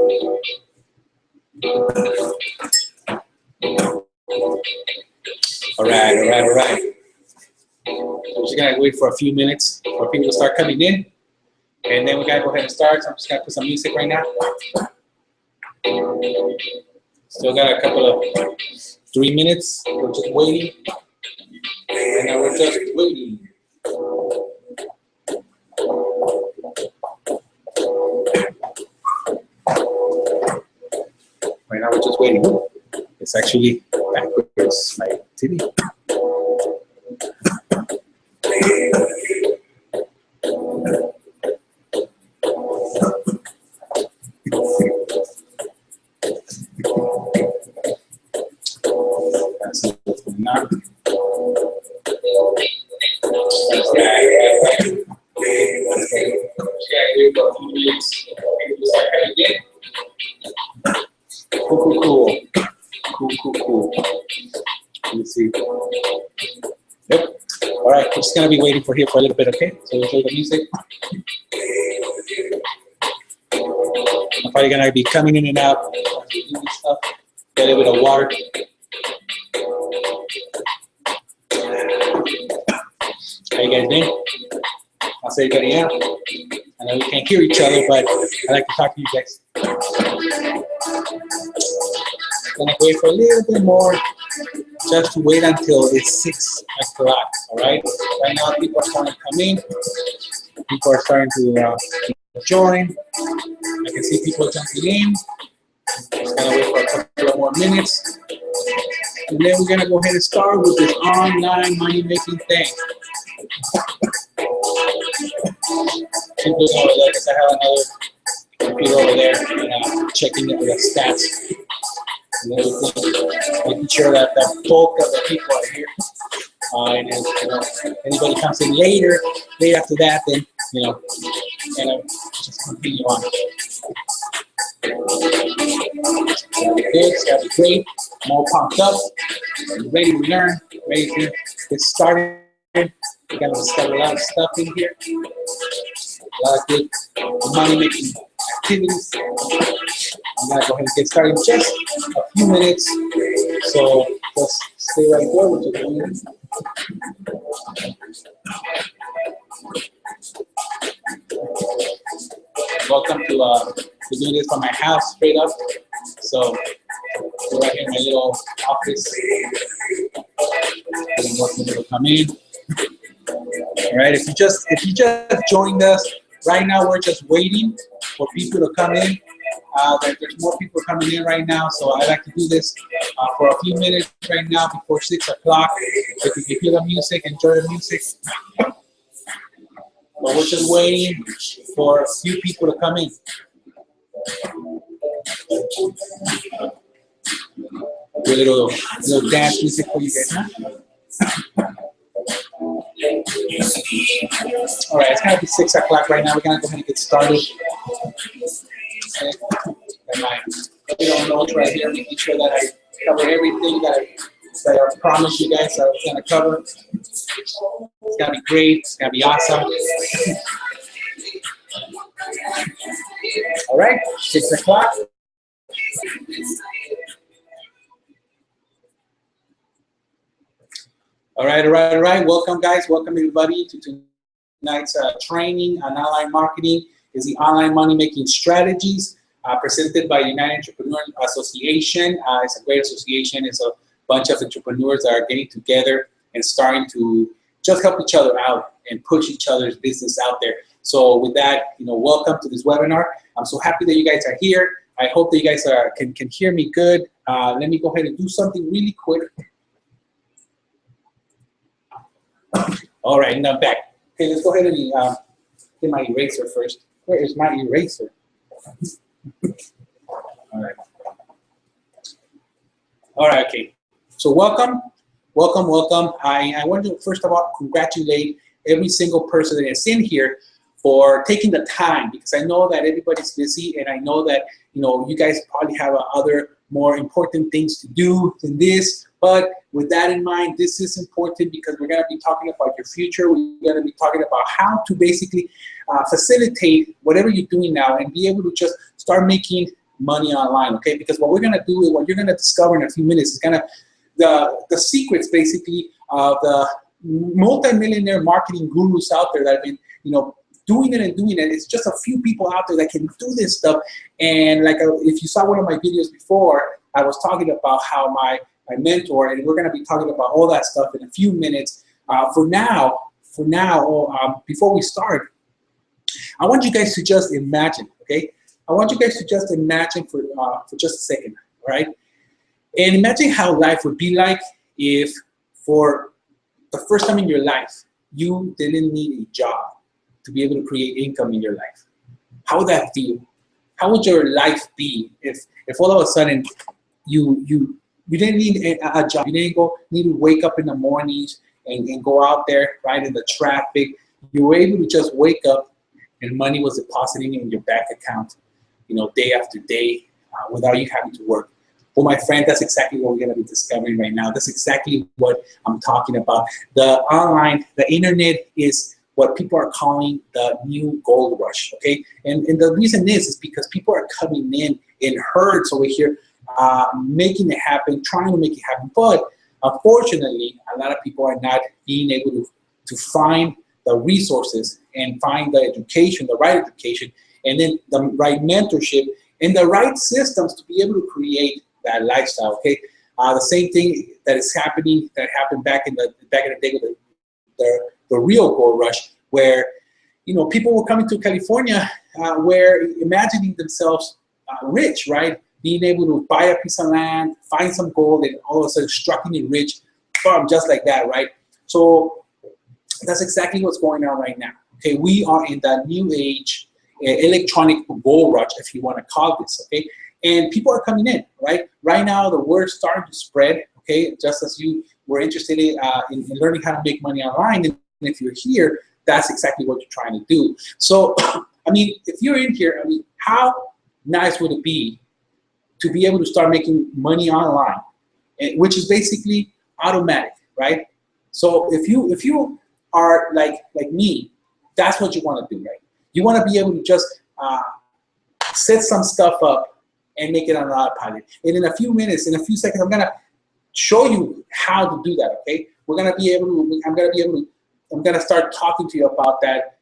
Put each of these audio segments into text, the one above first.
All right. We're just gonna wait for a few minutes for people to start coming in, and then we gotta go ahead and start. So I'm just gonna put some music right now. Still got a couple of 3 minutes. We're just waiting, and now we're just waiting. Right now we're just waiting. It's actually backwards, my TV. That's what's going on. Cool. Let me see. Yep. All right, we're just gonna be waiting for here for a little bit, okay? So enjoy the music. I'm probably gonna be coming in and out, doing stuff. Get a little bit of water. How you guys doing? How's everybody out? I know we can't hear each other, but I like to talk to you guys. Gonna wait for a little bit more, just to wait until it's 6 o'clock. All right. Right now, people are starting to come in. People are starting to join. I can see people jumping in. Just gonna wait for a couple of more minutes, and then we're gonna go ahead and start with this online money making thing. People over there, because I have another computer over there, and checking the stats. Making sure that the bulk of the people are here. And then, anybody comes in late after that, then, just continue on. It's gotta be great. I'm all pumped up. I'm ready to learn, ready to get started. We got a lot of stuff in here. A lot of good money making activities. I'm gonna go ahead and get started in just a few minutes. So just stay right there with your Welcome to doing this from my house straight up. So we're right here in my little office. And more people to come in. All right, if you just joined us, right now we're just waiting for people to come in. There's more people coming in right now, so I like to do this for a few minutes right now before 6 o'clock. If you can hear the music, enjoy the music. But we're just waiting for a few people to come in. Do a little dance music for you guys, huh? All right, it's gonna be 6 o'clock right now. We're gonna go ahead and get started. Okay. And my little notes right here, making sure that I cover everything that I promised you guys I was gonna cover. It's gonna be great. It's gonna be awesome. All right, 6 o'clock. All right. Welcome, guys. Welcome, everybody, to tonight's training on online marketing. Is the online money making strategies presented by United Entrepreneur Association. It's a great association. It's a bunch of entrepreneurs that are getting together and starting to just help each other out and push each other's business out there. So with that, welcome to this webinar. I'm so happy that you guys are here. I hope that you guys can hear me good. Let me go ahead and do something really quick. All right, and I'm back. Okay, let's go ahead and get my eraser first. Where is my eraser? All right, okay. So welcome. I want to first of all congratulate every single person that is in here for taking the time, because I know that everybody's busy, and I know that you guys probably have other more important things to do than this. But with that in mind, this is important because we're going to be talking about your future. We're going to be talking about how to basically facilitate whatever you're doing now and be able to just start making money online, okay? Because what we're gonna do is what you're gonna discover in a few minutes is the secrets basically of the multi-millionaire marketing gurus out there that have been, doing it and doing it. It's just a few people out there that can do this stuff. And like if you saw one of my videos before, I was talking about how my mentor, and we're gonna be talking about all that stuff in a few minutes. For now, before we start, I want you guys to just imagine, okay? I want you guys to just imagine for just a second, all right? And imagine how life would be like if for the first time in your life, you didn't need a job to be able to create income in your life. How would that feel? How would your life be if all of a sudden you didn't need a job, you didn't need to wake up in the mornings and go out there, right, in the traffic. You were able to just wake up and money was depositing in your bank account, day after day, without you having to work. Well, my friend, that's exactly what we're going to be discovering right now. That's exactly what I'm talking about. The internet is what people are calling the new gold rush, okay? And the reason is because people are coming in herds over here, making it happen, trying to make it happen. But unfortunately, a lot of people are not being able to find the resources and find the education, the right education, and then the right mentorship and the right systems to be able to create that lifestyle, okay? The same thing that is happening, that happened back in the day with the real gold rush, where people were coming to California, where imagining themselves rich, right? Being able to buy a piece of land, find some gold, and all of a sudden struckingly rich, boom, just like that, right? So that's exactly what's going on right now. Okay, we are in the new age electronic gold rush, if you want to call this, okay? And people are coming in, right? Right now, the word's starting to spread, okay? Just as you were interested in learning how to make money online, and if you're here, that's exactly what you're trying to do. So, I mean, if you're in here, I mean, how nice would it be to be able to start making money online, which is basically automatic, right? So if you are like me, that's what you want to do, right? You want to be able to just set some stuff up and make it on autopilot. And in a few minutes, in a few seconds, I'm gonna show you how to do that. Okay? I'm gonna start talking to you about that,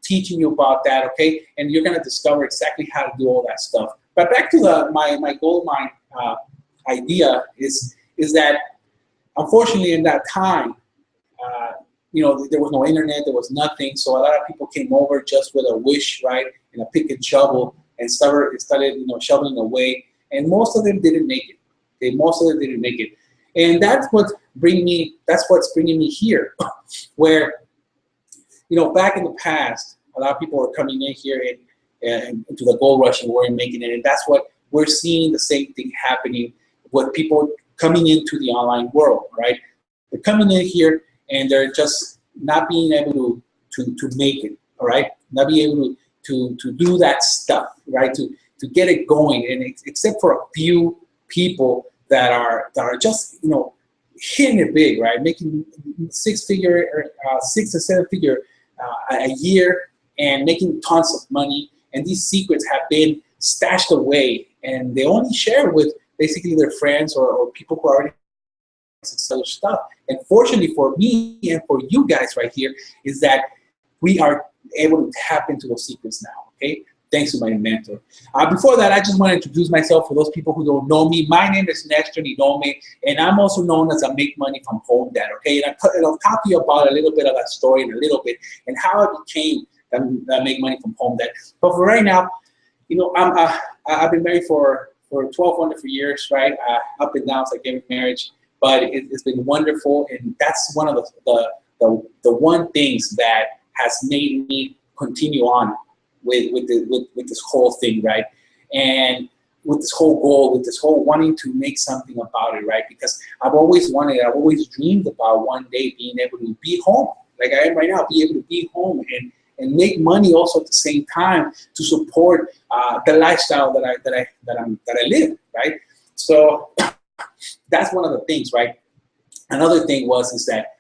teaching you about that. Okay? And you're gonna discover exactly how to do all that stuff. But back to my gold mine idea is that unfortunately in that time, there was no internet, there was nothing. So a lot of people came over just with a wish, right, and a pick and shovel, and started shoveling away. And most of them didn't make it. Most of them didn't make it. And that's what's bringing me here, where back in the past, a lot of people were coming in here and into the gold rush and weren't making it. And that's what we're seeing, the same thing happening with people coming into the online world, right? They're coming in here and they're just not being able to make it, all right? Not being able to do that stuff, right? To get it going, and except for a few people that are just hitting it big, right? Making six to seven figure a year and making tons of money. And these secrets have been stashed away, and they only share with basically their friends or people who are already successful stuff. And fortunately for me and for you guys right here is that we are able to tap into those secrets now, okay? Thanks to my mentor. Before that, I just want to introduce myself for those people who don't know me. My name is Nestor Nidome, and I'm also known as a Make Money from Home Dad, okay? And I'll talk to you about a little bit of that story in a little bit and how I became that Make Money from Home Dad. But for right now, I've been married for 12 wonderful years, right? Up and downs like every marriage, but it's been wonderful, and that's one of the one things that has made me continue on with this whole thing, right? And with this whole goal, with this whole wanting to make something about it, right? Because I've always dreamed about one day being able to be home, like I am right now, be able to be home and make money also at the same time to support the lifestyle that I live, right? So that's one of the things, right? Another thing is that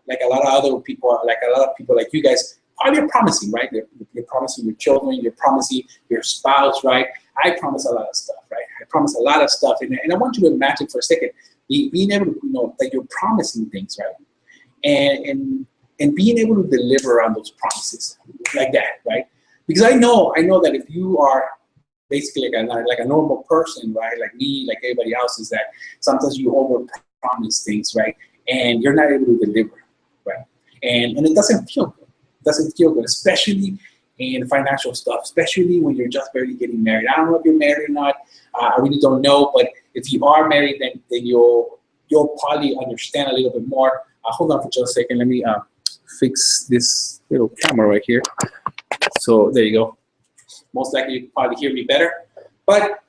like a lot of people like you guys, you're promising, right? You're promising your children, you're promising your spouse, right? I promise a lot of stuff, right? I promise a lot of stuff, and I want you to imagine for a second being able to, that you're promising things, right? And being able to deliver on those promises like that, right? Because I know that if you are basically like a normal person, right, like me, like everybody else, is that sometimes you over promise things, right, and you're not able to deliver, right? And it doesn't feel good. It doesn't feel good, especially in financial stuff, especially when you're just barely getting married. I don't know if you're married or not. I really don't know, but if you are married, then you'll probably understand a little bit more. Hold on for just a second. Let me fix this little camera right here. So there you go. Most likely you can probably hear me better. But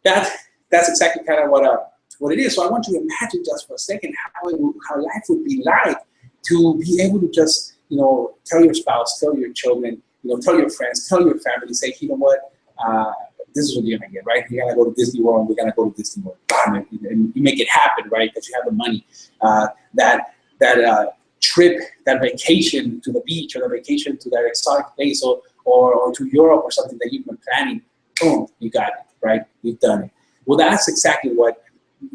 that's exactly kind of what it is. So I want you to imagine just for a second how life would be like to be able to just, tell your spouse, tell your children, tell your friends, tell your family, say, you know what, this is what you're gonna get, right? You're gonna go to Disney World, we're gonna go to Disney World, and you make it happen, right? Because you have the money. That trip, that vacation to the beach, or the vacation to that exotic place, or to Europe, or something that you've been planning, boom, you got it, right? You've done it. Well, that's exactly what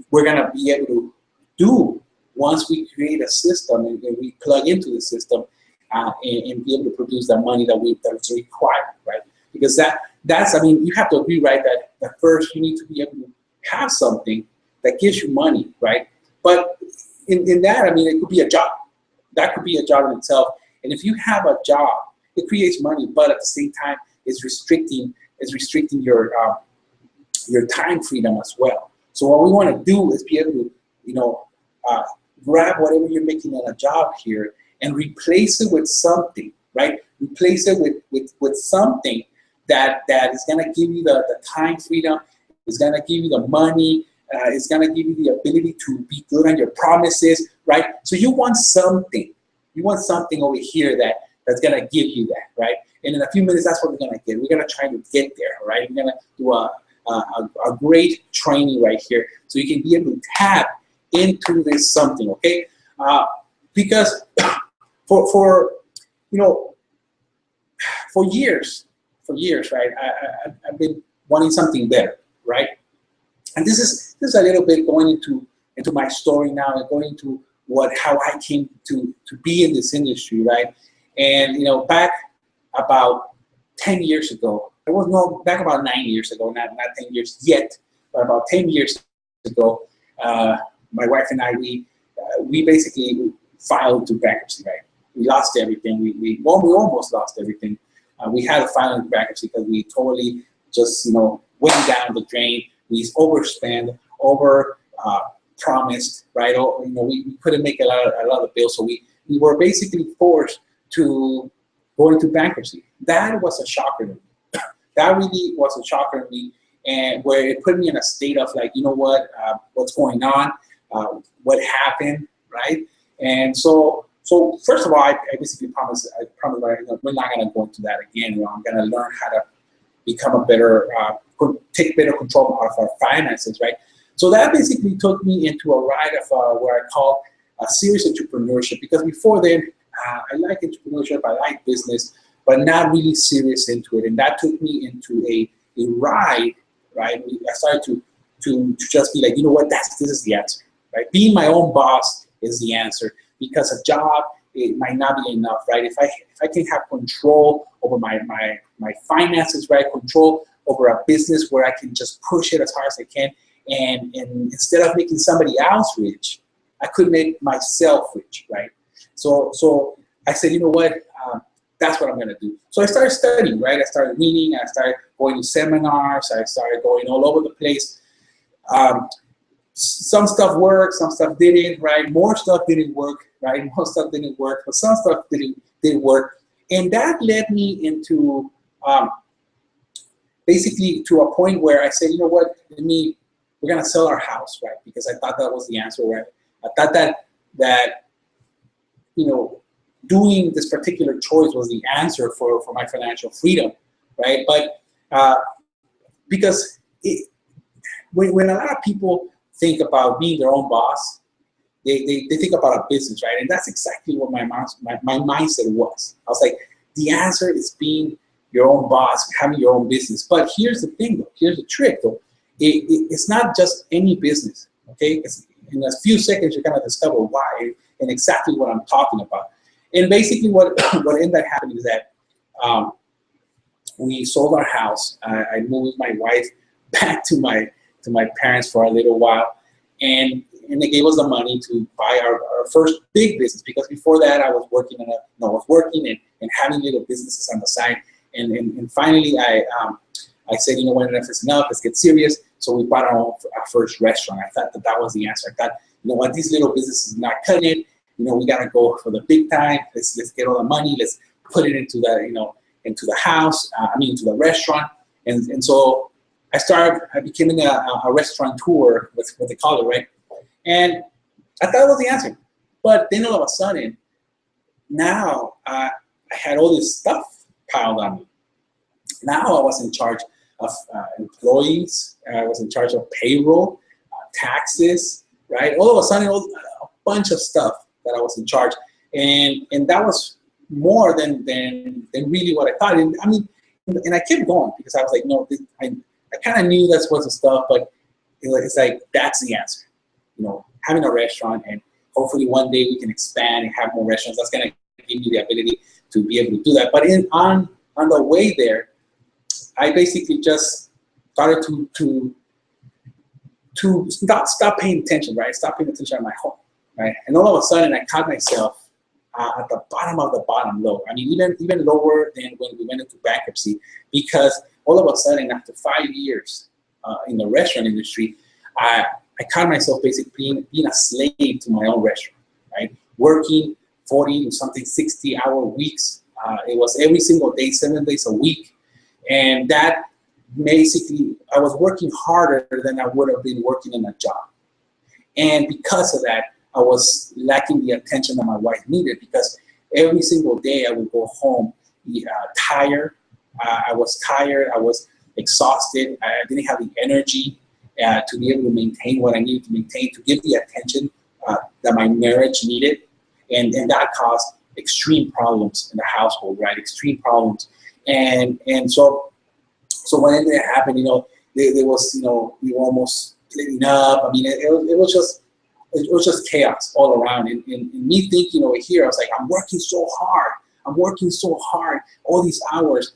we're gonna be able to do once we create a system and we plug into the system and be able to produce the money that's required, right? Because that's, I mean, you have to agree, right, that first you need to be able to have something that gives you money, right? But in that, I mean, it could be a job. That could be a job in itself. And if you have a job, it creates money, but at the same time, it's restricting your time freedom as well. So what we want to do is be able to, grab whatever you're making on a job here and replace it with something, right? Replace it with something that is going to give you the time freedom, is going to give you the money, is going to give you the ability to be good on your promises, right? So you want something. You want something over here that's going to give you that, right? And in a few minutes, that's what we're going to get. We're going to try to get there, right? We're going to do a great training right here so you can be able to tap into this something, okay? Because for years, right, I've been wanting something better, right? And this is a little bit going into my story now and going into how I came to be in this industry, right? And back about 10 years ago, back about 9 years ago, not 10 years yet, but about 10 years ago, my wife and I, we basically filed to bankruptcy, right? We lost everything. We almost lost everything. We had to file into bankruptcy because we totally just, went down the drain. We overspent, promised, right? We couldn't make a lot of bills, so we were basically forced to go into bankruptcy. That was a shocker to me. That really was a shocker to me, and where it put me in a state of like, what's going on, what happened, right? And so first of all, I basically promised we're not going to go into that again. I'm going to learn how to become a better, take better control of our finances, right? So that basically took me into a ride of what I call a serious entrepreneurship, because before then, I like entrepreneurship, I like business, but not really serious into it. And that took me into a ride, right? I started to just be like, this is the answer, right? Being my own boss is the answer, because a job, it might not be enough, right? If I can have control over my finances, right? Control over a business where I can just push it as hard as I can, and instead of making somebody else rich, I could make myself rich, right? So I said, that's what I'm gonna do. So I started studying, right? I started reading, I started going to seminars, I started going all over the place. Some stuff worked, some stuff didn't, right? More stuff didn't work, right? Most stuff didn't work, but some stuff didn't work. And that led me into basically to a point where I said, we're gonna sell our house, right? Because I thought that was the answer, right? I thought that doing this particular choice was the answer for my financial freedom, right? But because when a lot of people think about being their own boss, they think about a business, right? And that's exactly what my mindset was. I was like, the answer is being your own boss, having your own business. But here's the thing, though. Here's the trick, though. It's not just any business, okay? In a few seconds, you're going to discover why and exactly what I'm talking about. And basically, what ended up happening is that we sold our house. I moved with my wife back to my parents for a little while, and they gave us the money to buy our first big business. Because before that, I was working and having little businesses on the side. And finally, I said, you know what, enough is enough. Let's get serious. So we bought our first restaurant. I thought that was the answer. I thought, you know what, these little businesses are not cutting it. You know, we gotta go for the big time. Let's get all the money. Let's put it into the into the house. Into the restaurant. And so I became a restaurateur. That's what they call it, right? And I thought that was the answer. But then all of a sudden, now I had all this stuff piled on me. Now I was in charge of employees. I was in charge of payroll, taxes, right? All of a sudden, a bunch of stuff that I was in charge, and that was more than really what I thought. And I kept going because I was like, no, I kind of knew that's what's the stuff, but it's like that's the answer. You know, having a restaurant, and hopefully one day we can expand and have more restaurants. That's gonna give me the ability to be able to do that. But on the way there, I basically just started to stop paying attention, right? Stop paying attention at my home, right? And all of a sudden, I caught myself at the bottom of the bottom low. Even lower than when we went into bankruptcy, because all of a sudden, after 5 years in the restaurant industry, I caught myself basically being a slave to my own restaurant, right? Working 40 or something 60-hour weeks. It was every single day, 7 days a week. And that basically, I was working harder than I would have been working in a job. And because of that, I was lacking the attention that my wife needed, because every single day I would go home tired. I was tired. I was exhausted. I didn't have the energy to be able to maintain what I needed to maintain, to give the attention that my marriage needed. And that caused extreme problems in the household, right? Extreme problems. And so what ended up happening, there was, we were almost splitting up. It was just chaos all around. And me thinking over here, I was like, I'm working so hard, all these hours,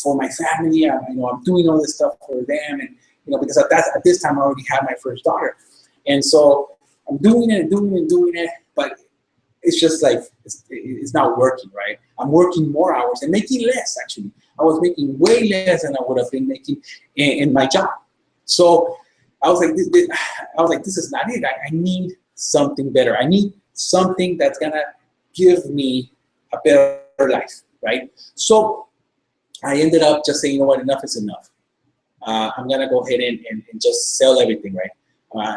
for my family. I'm doing all this stuff for them, and because at this time I already had my first daughter, and so I'm doing it, but it's just like it's not working, right? I'm working more hours and making less. Actually, I was making way less than I would have been making in my job. So I was like, this is not it. I need something better. I need something that's gonna give me a better life, right? So I ended up just saying, you know what, enough is enough. I'm gonna go ahead and just sell everything, right?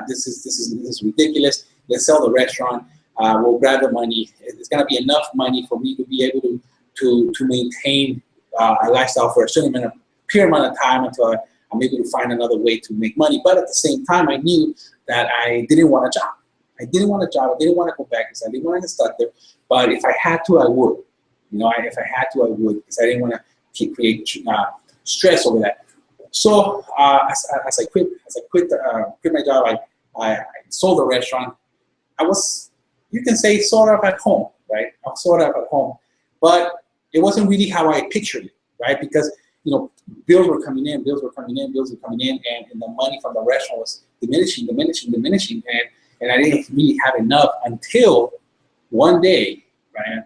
This is ridiculous. Let's sell the restaurant. We'll grab the money. It's gonna be enough money for me to be able to maintain a lifestyle for a certain period amount of time until I'm able to find another way to make money. But at the same time, I knew that I didn't want a job. I didn't want to go back because I didn't want to get stuck there. But if I had to, I would. If I had to, I would, because I didn't want to create stress over that. So as I quit my job, I sold the restaurant. I was, you can say, sort of at home, right? I was sort of at home, but it wasn't really how I pictured it, right? Because bills were coming in, and the money from the restaurant was diminishing, and I didn't really have enough until one day, right?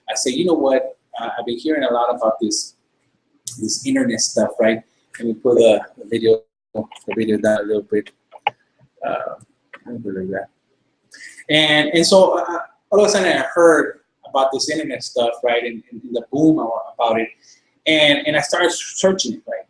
I said, you know what? I've been hearing a lot about this internet stuff, right? Let me put the video down a little bit. Let me put it like that. And so all of a sudden I heard about this internet stuff, right? And the boom about it. And I started searching it, right?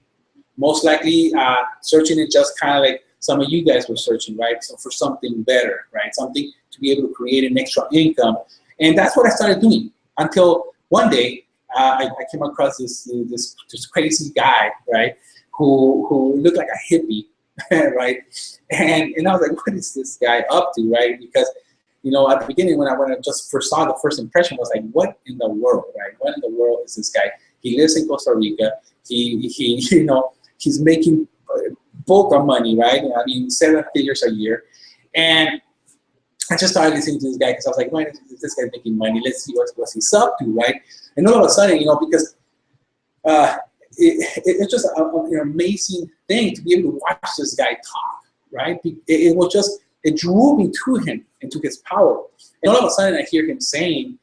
Most likely searching it just kind of like some of you guys were searching, right? So for something better, right? Something to be able to create an extra income. And that's what I started doing until one day I came across this crazy guy, right? Who looked like a hippie, right? And I was like, what is this guy up to, right? Because at the beginning when I just first saw, the first impression was like, what in the world, right? What in the world is this guy He lives in Costa Rica. He you know, he's making bulk of money, right? I mean, 7 figures a year. And I just started listening to this guy because I was like, why is this guy making money? Let's see what's he's up to, right? And all of a sudden, you know, because it's just an amazing thing to be able to watch this guy talk, right? It drew me to him and to his power. And all of a sudden, I hear him saying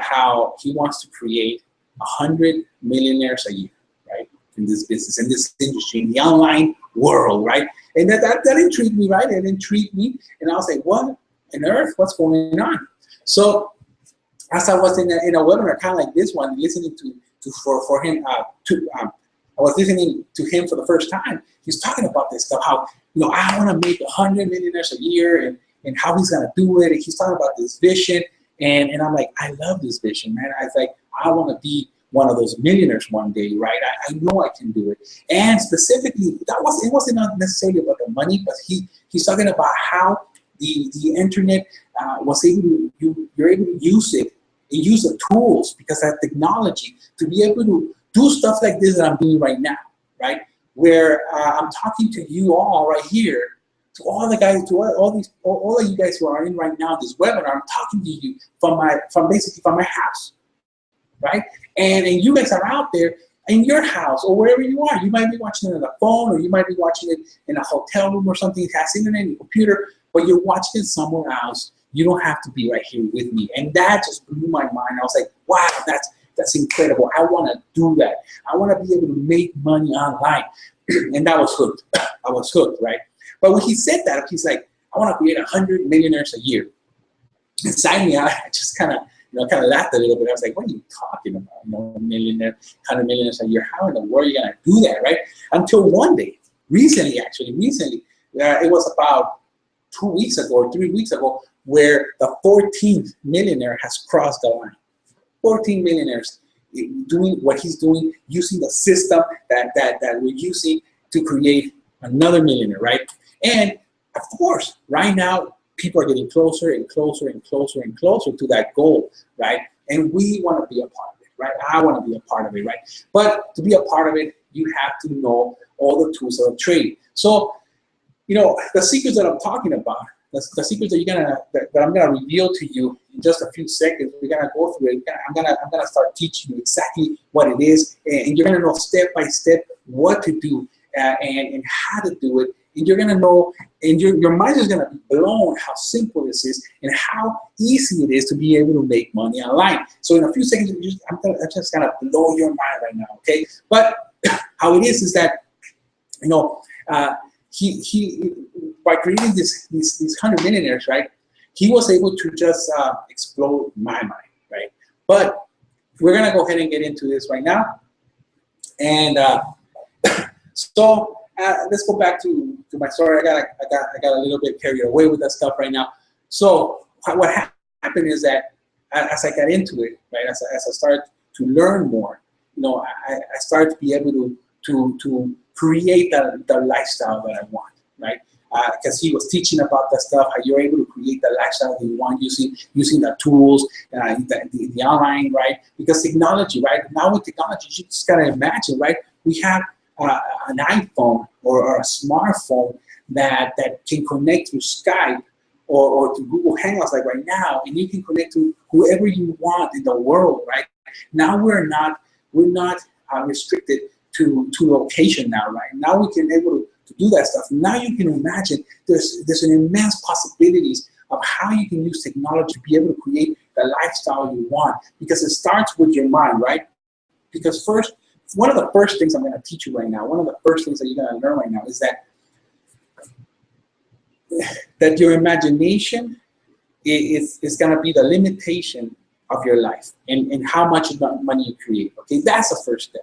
how he wants to create 100 millionaires a year, right? In this business, in this industry, in the online world, right? And that intrigued me, right? It intrigued me, and I was like, what on earth? What's going on? So as I was in a webinar, kind of like this one, listening for him, I was listening to him for the first time. He's talking about this stuff, how, you know, I want to make 100 millionaires a year, and how he's gonna do it. And he's talking about this vision, and I'm like, I love this vision, man. I was like, I want to be one of those millionaires one day, right? I know I can do it. And specifically, it wasn't necessarily about the money, but he's talking about how the internet was able to, you're able to use it, and use the tools, because of technology, to be able to do stuff like this that I'm doing right now, right? Where I'm talking to you all right here, to all the guys, to all of you guys who are in right now this webinar. I'm talking to you from basically from my house, right? And you guys are out there in your house or wherever you are. You might be watching it on a phone, or you might be watching it in a hotel room or something. It has internet and computer, but you're watching it somewhere else. You don't have to be right here with me. And that just blew my mind. I was like, wow, that's incredible. I want to do that. I want to be able to make money online. And that was hooked. I was hooked, right? But when he said that, he's like, I want to create 100 millionaires a year. Inside me, I just kind of laughed a little bit. I was like, what are you talking about? You know, 100 millionaires a year. How in the world are you going to do that, right? Until one day, recently, it was about 2 weeks ago or 3 weeks ago, where the 14th millionaire has crossed the line. 14 millionaires doing what he's doing, using the system that we're using to create another millionaire, right? And of course, right now, people are getting closer and closer and closer and closer to that goal, right? And we want to be a part of it, right? I want to be a part of it, right? But to be a part of it, you have to know all the tools of trade. So, you know, the secrets that I'm talking about, the secrets that I'm gonna reveal to you in just a few seconds. We're gonna go through it. I'm gonna start teaching you exactly what it is, and you're gonna know step by step what to do and how to do it. And you're gonna know, and your mind is gonna be blown how simple this is and how easy it is to be able to make money online. So in a few seconds, I'm just gonna blow your mind right now, okay? But how it is that, you know, he by creating these 100 millionaires, right? He was able to just explode my mind, right? But we're gonna go ahead and get into this right now, and so let's go back to my story. I got a little bit carried away with that stuff right now. So what happened is that as I got into it, right, as I started to learn more, you know, I started to be able to create the lifestyle that I want, right? Because he was teaching about that stuff, how you're able to create the lifestyle that you want using the tools, the online, right? Because technology, right? Now with technology, you just gotta imagine, right? We have an iPhone or a smartphone that can connect to Skype or to Google Hangouts like right now, and you can connect to whoever you want in the world, right? Now we're not restricted to location now, right? Now we can able to do that stuff. Now you can imagine there's an immense possibilities of how you can use technology to be able to create the lifestyle you want, because it starts with your mind, right? Because one of the first things I'm going to teach you right now, one of the first things that you're going to learn right now is that your imagination is going to be the limitation of your life and how much money you create. Okay, that's the first step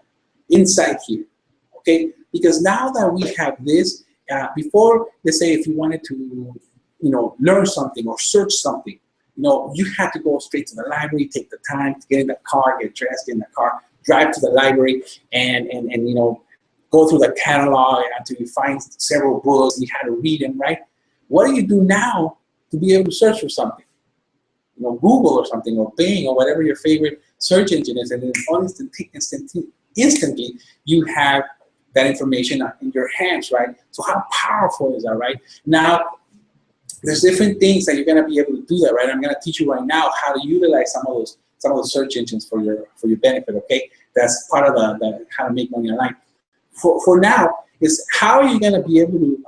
inside here. Okay, because now that we have this, before, let's say if you wanted to, you know, learn something or search something, you know, you had to go straight to the library, take the time to get in the car, get dressed, get in the car, drive to the library, and you know, go through the catalog until you find several books and you had to read them, right? What do you do now to be able to search for something? You know, Google or something, or Bing, or whatever your favorite search engine is, and then instantly you have that information in your hands, right? So how powerful is that, right? Now, there's different things that you're going to be able to do that, right? I'm going to teach you right now how to utilize some of those search engines for your benefit, okay? That's part of the how to make money online. For now, is how are you going to be able to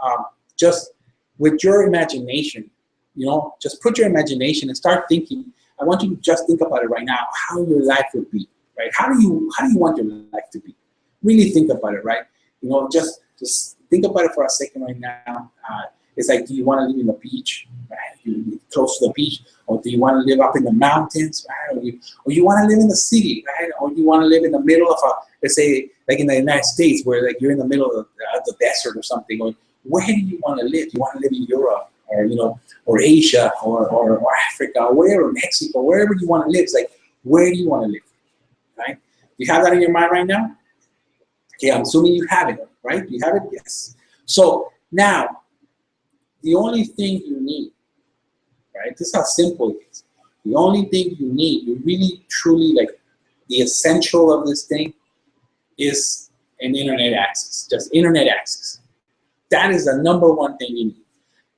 just with your imagination, you know, just put your imagination and start thinking. I want you to just think about it right now, how your life would be, right? How do you want your life to be? Really think about it, right? You know, just think about it for a second right now. It's like, do you want to live in the beach, right? You close to the beach, or do you want to live up in the mountains, right? Or you want to live in the city, right? Or you want to live in the middle of let's say, like in the United States, where like you're in the middle of the desert or something. Or where do you want to live? You want to live in Europe, or you know, or Asia, or Africa, or wherever, Mexico, wherever you want to live. It's like, where do you want to live, right? Do you have that in your mind right now? Okay, I'm assuming you have it, right? Do you have it? Yes. So now, the only thing you need, right? This is how simple it is. The only thing you need, you really, truly, like, the essential of this thing is an internet access, just internet access. That is the number one thing you need.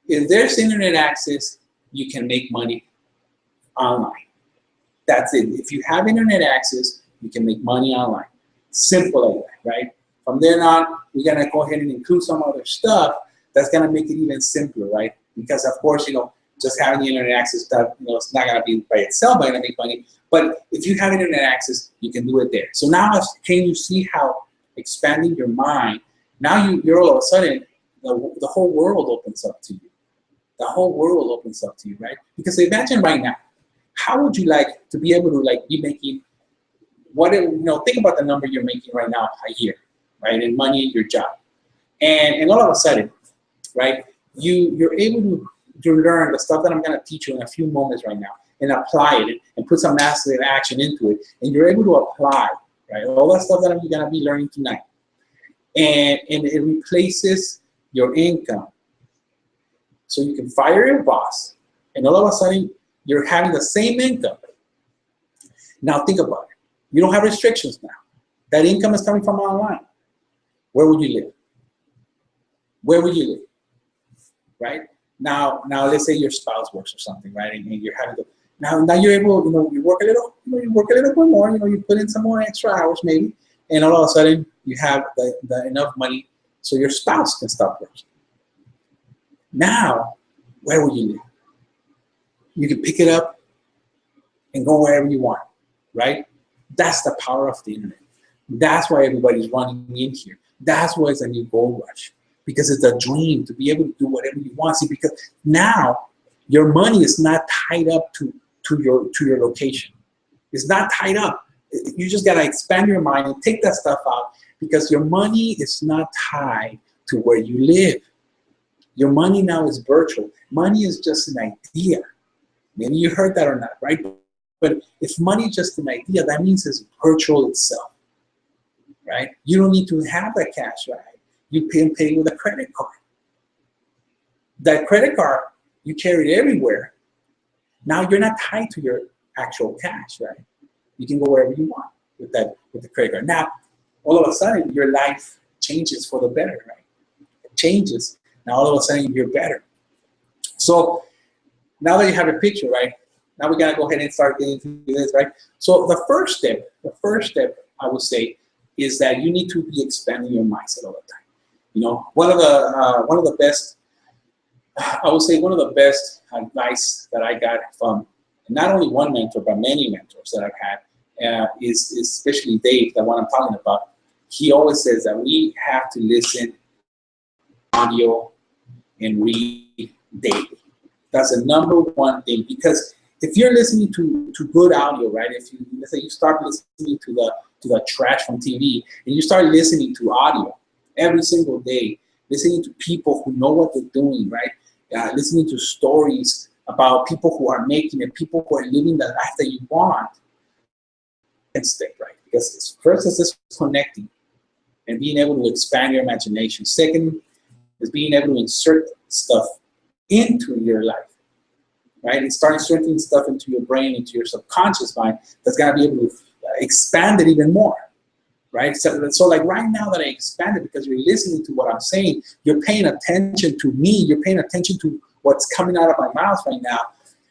If there's internet access, you can make money online. That's it. If you have internet access, you can make money online. Simple like that, right? From then on, we're gonna go ahead and include some other stuff that's gonna make it even simpler, right? Because of course, you know, just having the internet access stuff, you know, it's not gonna be by itself gonna make money. But if you have internet access, you can do it there. So now, can you see how expanding your mind? Now you're all of a sudden, the whole world opens up to you. The whole world opens up to you, right? Because imagine right now, how would you like to be able to like be making think about the number you're making right now a year, right? In money, your job. And all of a sudden, right, you're able to learn the stuff that I'm going to teach you in a few moments right now and apply it and put some massive action into it. And you're able to apply, right, all that stuff that I'm going to be learning tonight. And it replaces your income. So you can fire your boss, and all of a sudden, you're having the same income. Now think about it. You don't have restrictions now. That income is coming from online. Where would you live? Where would you live? Right? Now let's say your spouse works or something, right? And you're having to, now you're able, you work a little bit more, you put in some more extra hours maybe, and all of a sudden you have the enough money so your spouse can stop working. Now, where would you live? You can pick it up and go wherever you want, right? That's the power of the internet. That's why everybody's running in here. That's why it's a new gold rush, because it's a dream to be able to do whatever you want. See, because now your money is not tied up to your location. It's not tied up. You just gotta expand your mind and take that stuff out, because your money is not tied to where you live. Your money now is virtual. Money is just an idea. Maybe you heard that or not, right? But if money is just an idea, that means it's virtual itself, right? You don't need to have that cash, right? You can pay with a credit card. That credit card, you carry it everywhere. Now you're not tied to your actual cash, right? You can go wherever you want with the credit card. Now, all of a sudden, your life changes for the better, right? It changes. Now all of a sudden, you're better. So now that you have a picture, right? Now we gotta go ahead and start getting into this, right? So the first step I would say is that you need to be expanding your mindset all the time. One of the best, I would say one of the best advice that I got from not only one mentor but many mentors that I've had is especially Dave, the one I'm talking about. He always says that we have to listen audio and read daily. That's the number one thing, because if you're listening to good audio, right? Let's say you start listening to the trash from TV, and you start listening to audio every single day, listening to people who know what they're doing, right? Listening to stories about people who are making it, people who are living the life that you want. Instinct, right? Because first is this connecting and being able to expand your imagination. Second is being able to insert stuff into your life, right? And start inserting stuff into your brain, into your subconscious mind, that's gonna be able to expand it even more, right? So like right now that I expanded, because you're listening to what I'm saying, you're paying attention to me, you're paying attention to what's coming out of my mouth right now.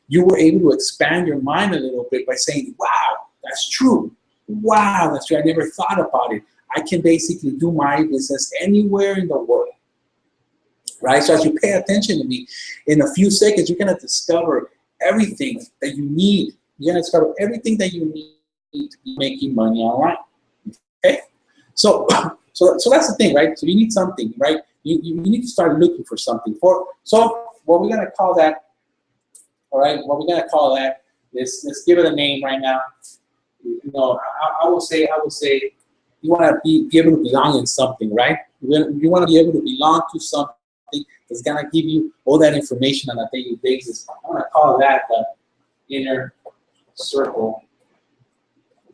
You were able to expand your mind a little bit by saying, wow, that's true. Wow, that's true. I never thought about it. I can basically do my business anywhere in the world, right? So as you pay attention to me, in a few seconds, you're going to discover everything that you need. You're going to discover everything that you need to be making money online, okay? So that's the thing, right? So you need something, right? You need to start looking for something. So what we're going to call that, all right, what we're going to call that, let's give it a name right now. You know, I will say you want to be able to belong in something, right? You want to be able to belong to something that's going to give you all that information on a daily basis. I'm going to call that the inner circle.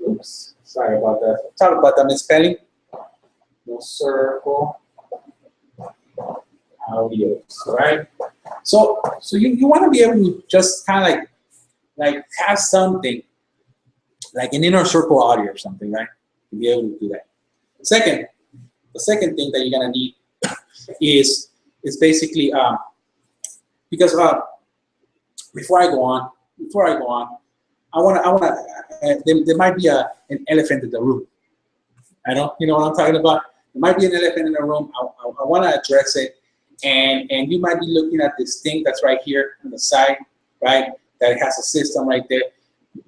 Oops, sorry about that. Sorry about that misspelling. No circle. Audios, right? So you want to be able to just kind of like have something like an inner circle audio or something, right? To be able to do that. The second thing that you're gonna need is basically because before I go on, there might be an elephant in the room. I don't, you know what I'm talking about? There might be an elephant in the room. I want to address it, and you might be looking at this thing that's right here on the side, right? That it has a system right there.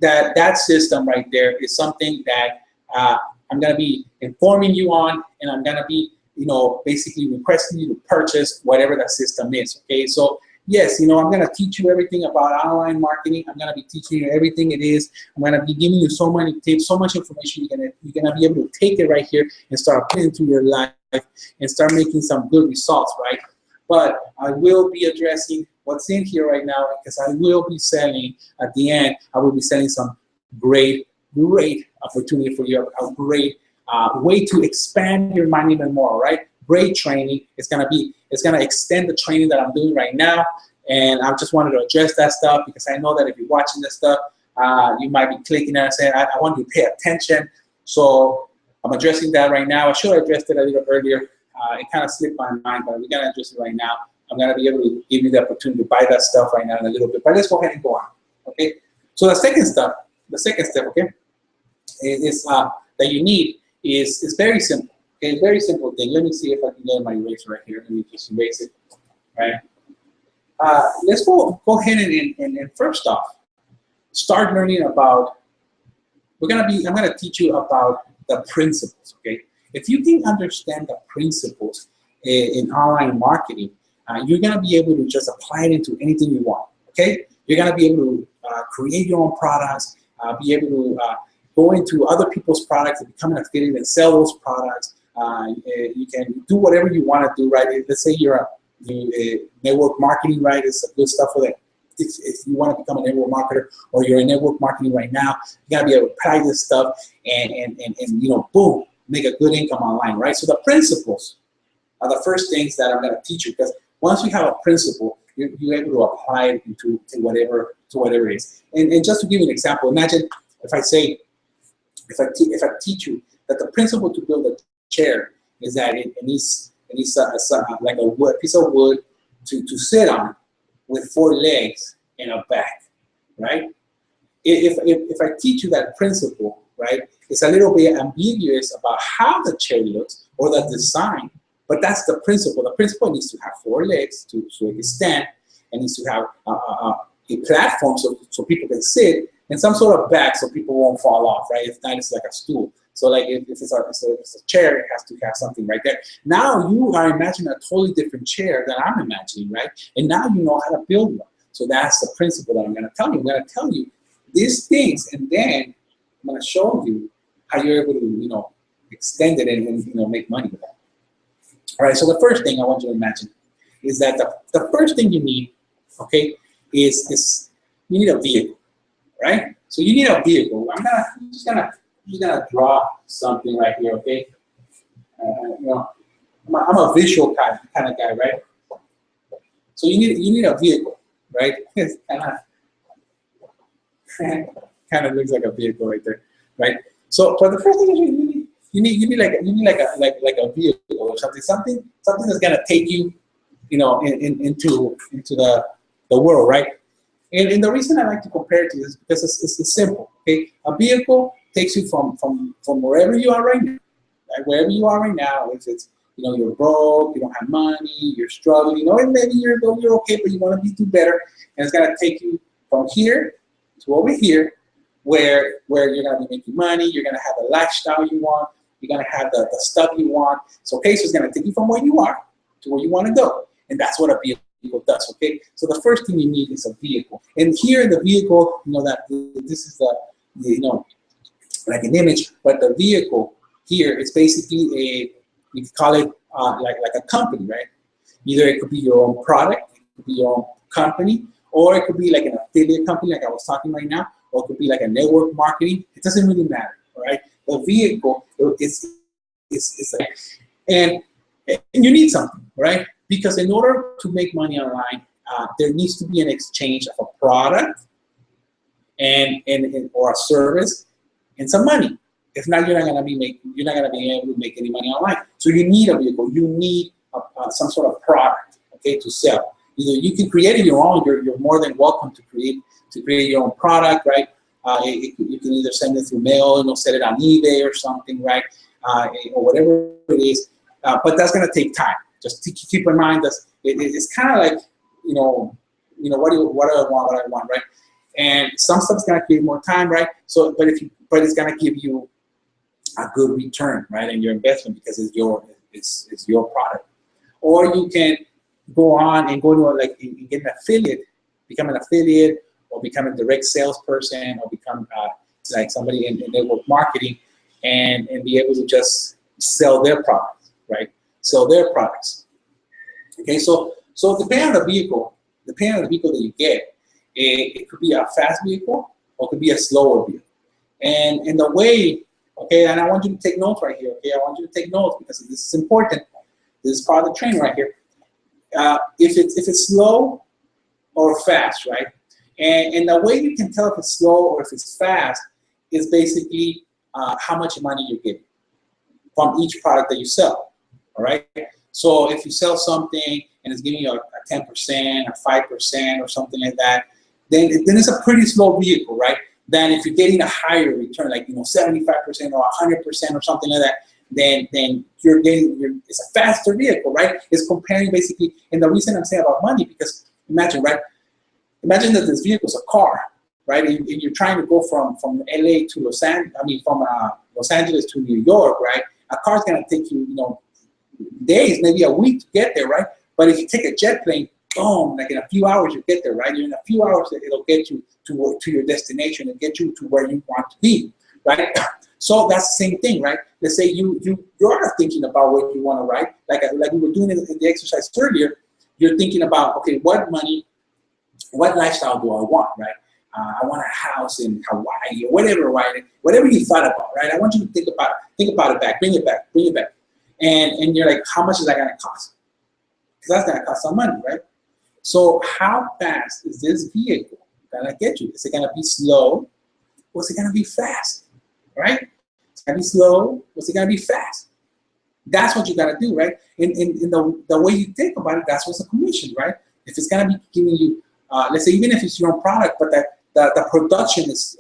That system right there is something that I'm going to be informing you on, and I'm going to be, you know, basically requesting you to purchase whatever that system is, okay? So yes, you know, I'm going to teach you everything about online marketing. I'm going to be teaching you everything it is. I'm going to be giving you so many tips, so much information. You're going to be able to take it right here and start putting it into your life and start making some good results, right? But I will be addressing what's in here right now, because I will be selling, at the end, I will be selling some great opportunity for you, a great way to expand your mind even more, right? Great training. It's gonna extend the training that I'm doing right now, and I just wanted to address that stuff because I know that if you're watching this stuff, you might be clicking and saying, I want you to pay attention. So I'm addressing that right now. I should have addressed it a little earlier. It kind of slipped my mind, but we're gonna address it right now. I'm gonna be able to give you the opportunity to buy that stuff right now in a little bit. But let's go ahead and go on. Okay. So the second step, okay, is that you need is very simple. Okay, it's a very simple thing. Let me see if I can get my eraser right here. Let me just erase it. Right. Let's go ahead and first off, start learning about. I'm gonna teach you about the principles. Okay. If you can understand the principles in online marketing, you're going to be able to just apply it into anything you want, okay? You're going to be able to create your own products, be able to go into other people's products and become an affiliate and sell those products. You can do whatever you want to do, right? Let's say you're a network marketing, right? It's good stuff for that. If you want to become a network marketer, or you're in network marketing right now, you got to be able to apply this stuff and you know, boom, make a good income online, right? So the principles are the first things that I'm going to teach you, because once you have a principle, you're able to apply it to whatever it is. And just to give you an example, imagine if I say, if I teach you that the principle to build a chair is that it needs like a piece of wood to sit on with 4 legs and a back, right? If I teach you that principle, right, it's a little bit ambiguous about how the chair looks or the design, but that's the principle. The principle needs to have 4 legs so it can stand, and needs to have a platform so people can sit, and some sort of back so people won't fall off, right? If not, it's like a stool. So like if it's a chair, it has to have something right there. Now you are imagining a totally different chair than I'm imagining, right? And now you know how to build one. So that's the principle that I'm going to tell you. I'm going to tell you these things, and then I'm going to show you how you're able to, you know, extend it and you know, make money with that. All right, so the first thing I want you to imagine is that the first thing you need, okay, is you need a vehicle, right? So you need a vehicle. I'm just gonna draw something right here, okay? You know, I'm a visual kind of guy, right? So you need a vehicle, right? Kind of looks like a vehicle right there, right? So for the first thing you need like a vehicle or something that's gonna take you, into the world, right? And the reason I like to compare it to this is because it's simple. Okay, a vehicle takes you from wherever you are right now, right? Wherever you are right now. If it's you're broke, you don't have money, you're struggling, and maybe you're okay, but you want to do better, and it's gonna take you from here to over here, where you're gonna be making money, you're gonna have the lifestyle you want, you're gonna have the stuff you want. So okay, so it's gonna take you from where you are to where you want to go, and that's what a vehicle does. Okay, so the first thing you need is a vehicle, and here in the vehicle, that this is the like an image, but the vehicle here is basically we call it like a company, right? Either it could be your own product, it could be your own company, or it could be like an affiliate company, like I was talking right now, or it could be like a network marketing. It doesn't really matter, all right? The vehicle is like, and you need something, right? Because in order to make money online, there needs to be an exchange of a product and or a service and some money. If not, you're not gonna be able to make any money online. So you need a vehicle. You need some sort of product, okay, to sell. Either you can create it your own. You're more than welcome to create your own product, right? You can either send it through mail, set it on eBay or something, right? Or whatever it is. But that's gonna take time. Just to keep in mind that it's kind of like what do I want, right? And some stuff's gonna give you more time, right? So, but it's gonna give you a good return, right, in your investment because it's your product. Or you can go on and go to get an affiliate, become an affiliate, or become a direct salesperson, or become like somebody in network marketing, and be able to just sell their products, right? Sell their products. Okay, so depending on the vehicle that you get, it could be a fast vehicle or it could be a slower vehicle. And the way, okay, and I want you to take notes right here, okay? I want you to take notes because this is important. This is part of the training right here. If it's slow or fast, right? And the way you can tell if it's slow or if it's fast is basically how much money you're getting from each product that you sell, all right? So if you sell something and it's giving you a 10% or 5% or something like that, then it's a pretty slow vehicle, right? Then if you're getting a higher return, like 75% or 100% or something like that, then it's a faster vehicle, right? It's comparing basically, and the reason I'm saying about money, because imagine, right? Imagine that this vehicle is a car, right? And you're trying to go from LA to Los Angeles to New York, right? A car's gonna take you, days, maybe a week to get there, right? But if you take a jet plane, boom, like in a few hours you get there, right? In a few hours it'll get you to your destination and get you to where you want to be, right? So that's the same thing, right? Let's say you're thinking about what you want to write, like we were doing in the exercise earlier. You're thinking about, okay, what lifestyle do I want, right? I want a house in Hawaii or whatever, right? Whatever you thought about, right? I want you to think about it back, bring it back. And you're like, how much is that gonna cost? Because that's gonna cost some money, right? So how fast is this vehicle gonna get you? Is it gonna be slow or is it gonna be fast, right? It's gonna be slow or is it gonna be fast? That's what you gotta do, right? And the way you think about it, that's what's a commission, right? If it's gonna be giving you, let's say even if it's your own product, but the production is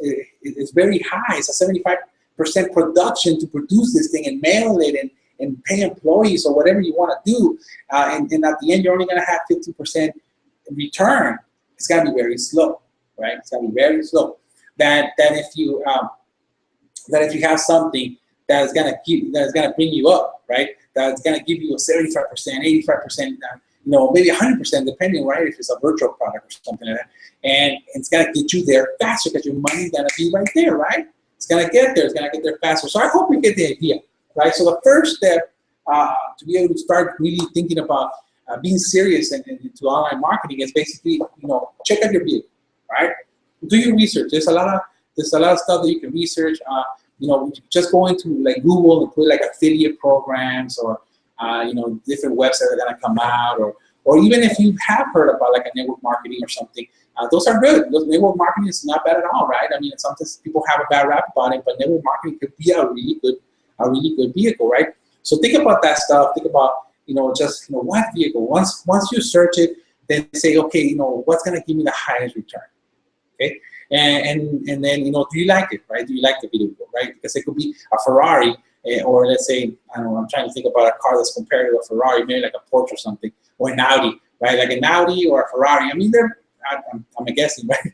very high, it's a 75% production to produce this thing and mail it and pay employees or whatever you want to do, and at the end you're only going to have 50% return. It's going to be very slow, right? It's going to be very slow. That if you have something that is going to bring you up, right? That's going to give you a 75%, 85%, maybe 100%, depending, right? If it's a virtual product or something like that, and it's going to get you there faster because your money's going to be right there, right? It's going to get there. It's going to get there faster. So I hope you get the idea. Right, so the first step to be able to start really thinking about being serious into online marketing is basically, check out your vehicle, right? Do your research. There's a lot of stuff that you can research. Just go into like Google and put like affiliate programs or different websites that are gonna come out, or even if you have heard about like a network marketing or something, those are good. Those network marketing is not bad at all, right? I mean, sometimes people have a bad rap about it, but network marketing could be a really good vehicle, right? So think about that stuff. Think about, just, what vehicle. Once you search it, then say, okay, what's gonna give me the highest return, okay? And then, do you like it, right? Do you like the vehicle, right? Because it could be a Ferrari, or let's say, I don't know, I'm trying to think about a car that's compared to a Ferrari, maybe like a Porsche or something, or an Audi, right? Like an Audi or a Ferrari. I mean, I'm guessing, right?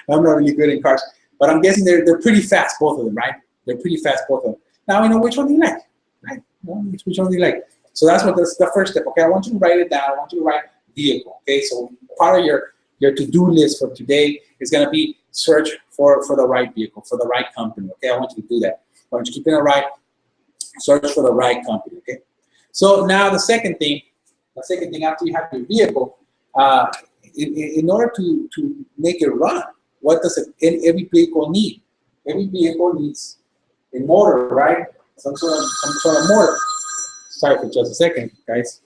I'm not really good in cars, but I'm guessing they're pretty fast, both of them, right? They're pretty fast, both of them. Now, which one do you like, right? Which one do you like? So that's the first step, okay? I want you to write it down. I want you to write vehicle, okay? So part of your to-do list for today is gonna be search for the right vehicle, for the right company, okay? I want you to do that. I want you to keep it right, search for the right company, okay? So now the second thing after you have your vehicle, in order to make it run, what does every vehicle need? Every vehicle needs a motor, right? Some sort of motor. Sorry for just a second, guys.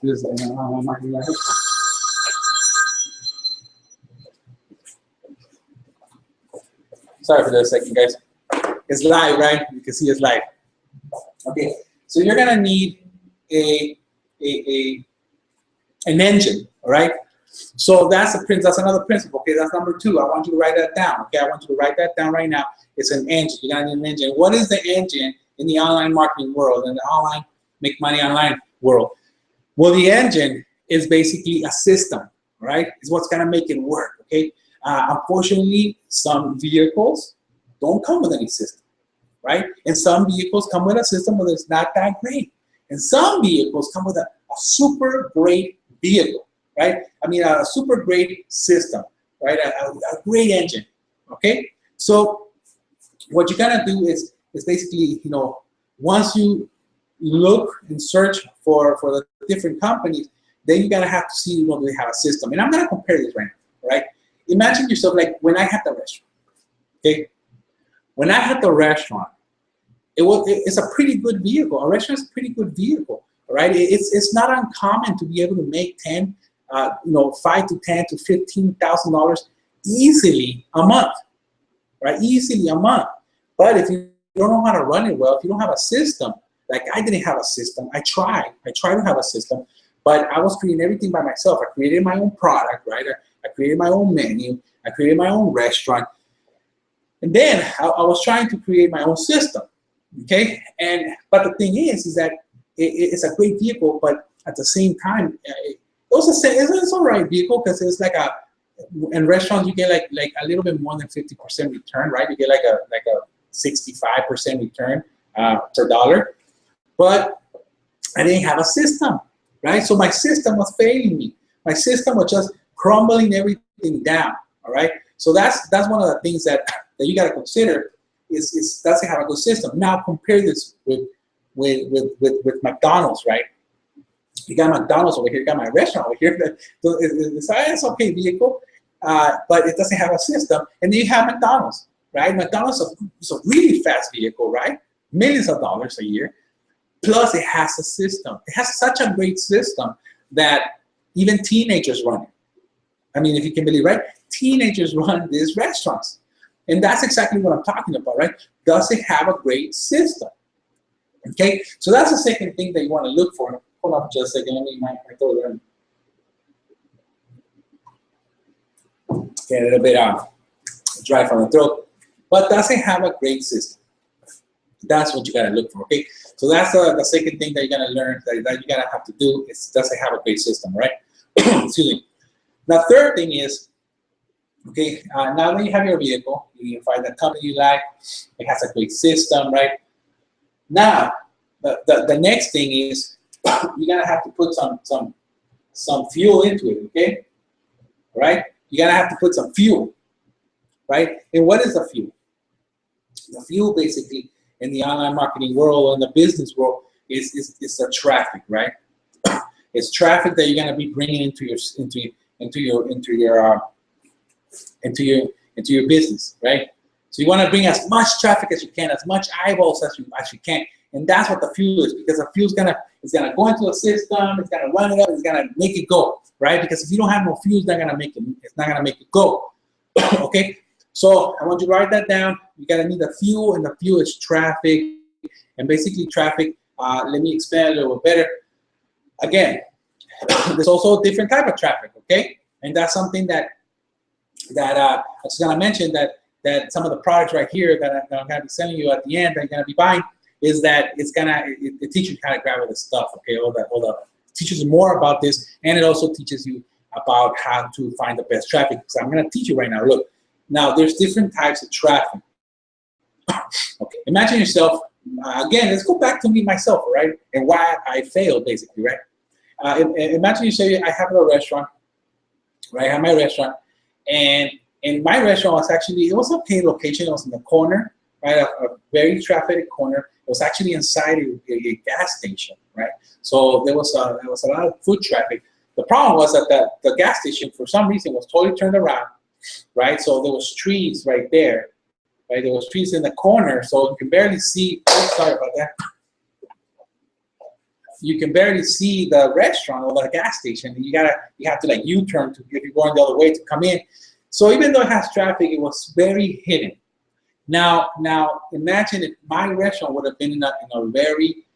Sorry for just a second, guys. It's live, right? You can see it's live. Okay, so you're gonna need an engine, all right? So that's another principle, okay? That's number 2. I want you to write that down, okay? I want you to write that down right now. It's an engine. You're gonna need an engine. What is the engine in the online marketing world, in the online make money online world? Well, the engine is basically a system, right? It's what's gonna make it work, okay? Unfortunately, some vehicles don't come with any system, right? And some vehicles come with a system, but it's not that great. And some vehicles come with a super great vehicle, right? I mean, a super great system, right? A great engine, okay? So what you're gonna do is basically, once you look and search for the different companies, then you're gonna have to see, do they have a system. And I'm gonna compare this right now, right? Imagine yourself like when I had the restaurant, okay? When I had the restaurant, it's a pretty good vehicle. A restaurant is a pretty good vehicle, right? It's not uncommon to be able to make $5 to $10 to $15,000 easily a month, right? Easily a month. But if you don't know how to run it well, if you don't have a system, like I didn't have a system. I tried to have a system, but I was creating everything by myself. I created my own product, right? I created my own menu. I created my own restaurant. And then I was trying to create my own system, okay? But the thing is that it's a great vehicle, but at the same time, it's all right vehicle because it's like in restaurants you get like a little bit more than 50% return, right? You get like a 65% return per dollar. But I didn't have a system, right? So my system was failing me. My system was just crumbling everything down, all right? So that's one of the things that you got to consider is does it have a good system? Now compare this with McDonald's, right? You got McDonald's over here, you got my restaurant over here. So it's okay vehicle, but it doesn't have a system. And then you have McDonald's, right? McDonald's is a really fast vehicle, right? Millions of dollars a year. Plus it has a system. It has such a great system that even teenagers run it. I mean, if you can believe, right? Teenagers run these restaurants. And that's exactly what I'm talking about, right? Does it have a great system? Okay, so that's the second thing that you want to look for. Hold on just a second, let me my throat there. Get a little bit dry from the throat. But does it have a great system? That's what you gotta look for, okay? So that's the second thing that you're gonna learn, that you're gonna have to do is, does it have a great system, right? Excuse me. The third thing is, okay, now that you have your vehicle, you find the company you like, it has a great system, right? Now, the next thing is, you're gonna have to put some fuel into it, okay? Right? You're gonna have to put some fuel, right? And what is the fuel? The fuel basically in the online marketing world or in the business world is the traffic, right? It's traffic that you're gonna be bringing into your business, right? So you want to bring as much traffic as you can, as much eyeballs as you can, and that's what the fuel is, because the fuel is gonna go into a system, it's gonna run it up, it's gonna make it go, right? Because if you don't have no fuel, it's not gonna make it go. Okay, so I want you to write that down. You gotta need a fuel, and the fuel is traffic. And basically traffic, let me explain a little bit better. Again, there's also a different type of traffic, okay? And that's something that I was gonna mention, that some of the products right here that I'm gonna be selling you at the end that you're gonna be buying is that it teaches you how to grab all this stuff, okay? All the teaches you more about this, and it also teaches you about how to find the best traffic. So I'm gonna teach you right now. Look, now there's different types of traffic. Okay, imagine yourself, again, let's go back to me myself, right? And why I failed, basically, right? Imagine yourself, I have a restaurant, right? I have my restaurant, and my restaurant was actually, it was a paid location. It was in the corner, right? A very traffic corner. It was actually inside a gas station, right? So there was a lot of foot traffic. The problem was that the gas station, for some reason, was totally turned around, right? So there was trees right there, right? There was trees in the corner, so you can barely see. Oh, sorry about that. You can barely see the restaurant or the gas station. You have to like U-turn if you're going the other way to come in. So even though it has traffic, it was very hidden. Now imagine if my restaurant would have been in a very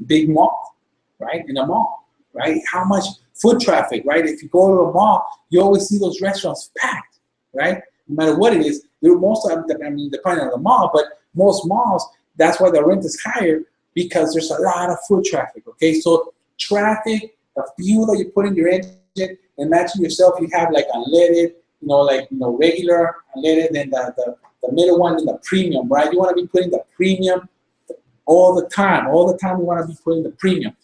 big mall, right? In a mall, right? How much foot traffic, right? If you go to a mall, you always see those restaurants packed, right? No matter what it is, most of them, I mean, depending on the mall, but most malls, that's why the rent is higher, because there's a lot of foot traffic, okay? So traffic, the fuel that you put in your engine, imagine yourself, you have like unleaded, regular unleaded, and the middle one, and the premium, right? You want to be putting the premium all the time. All the time you want to be putting the premium.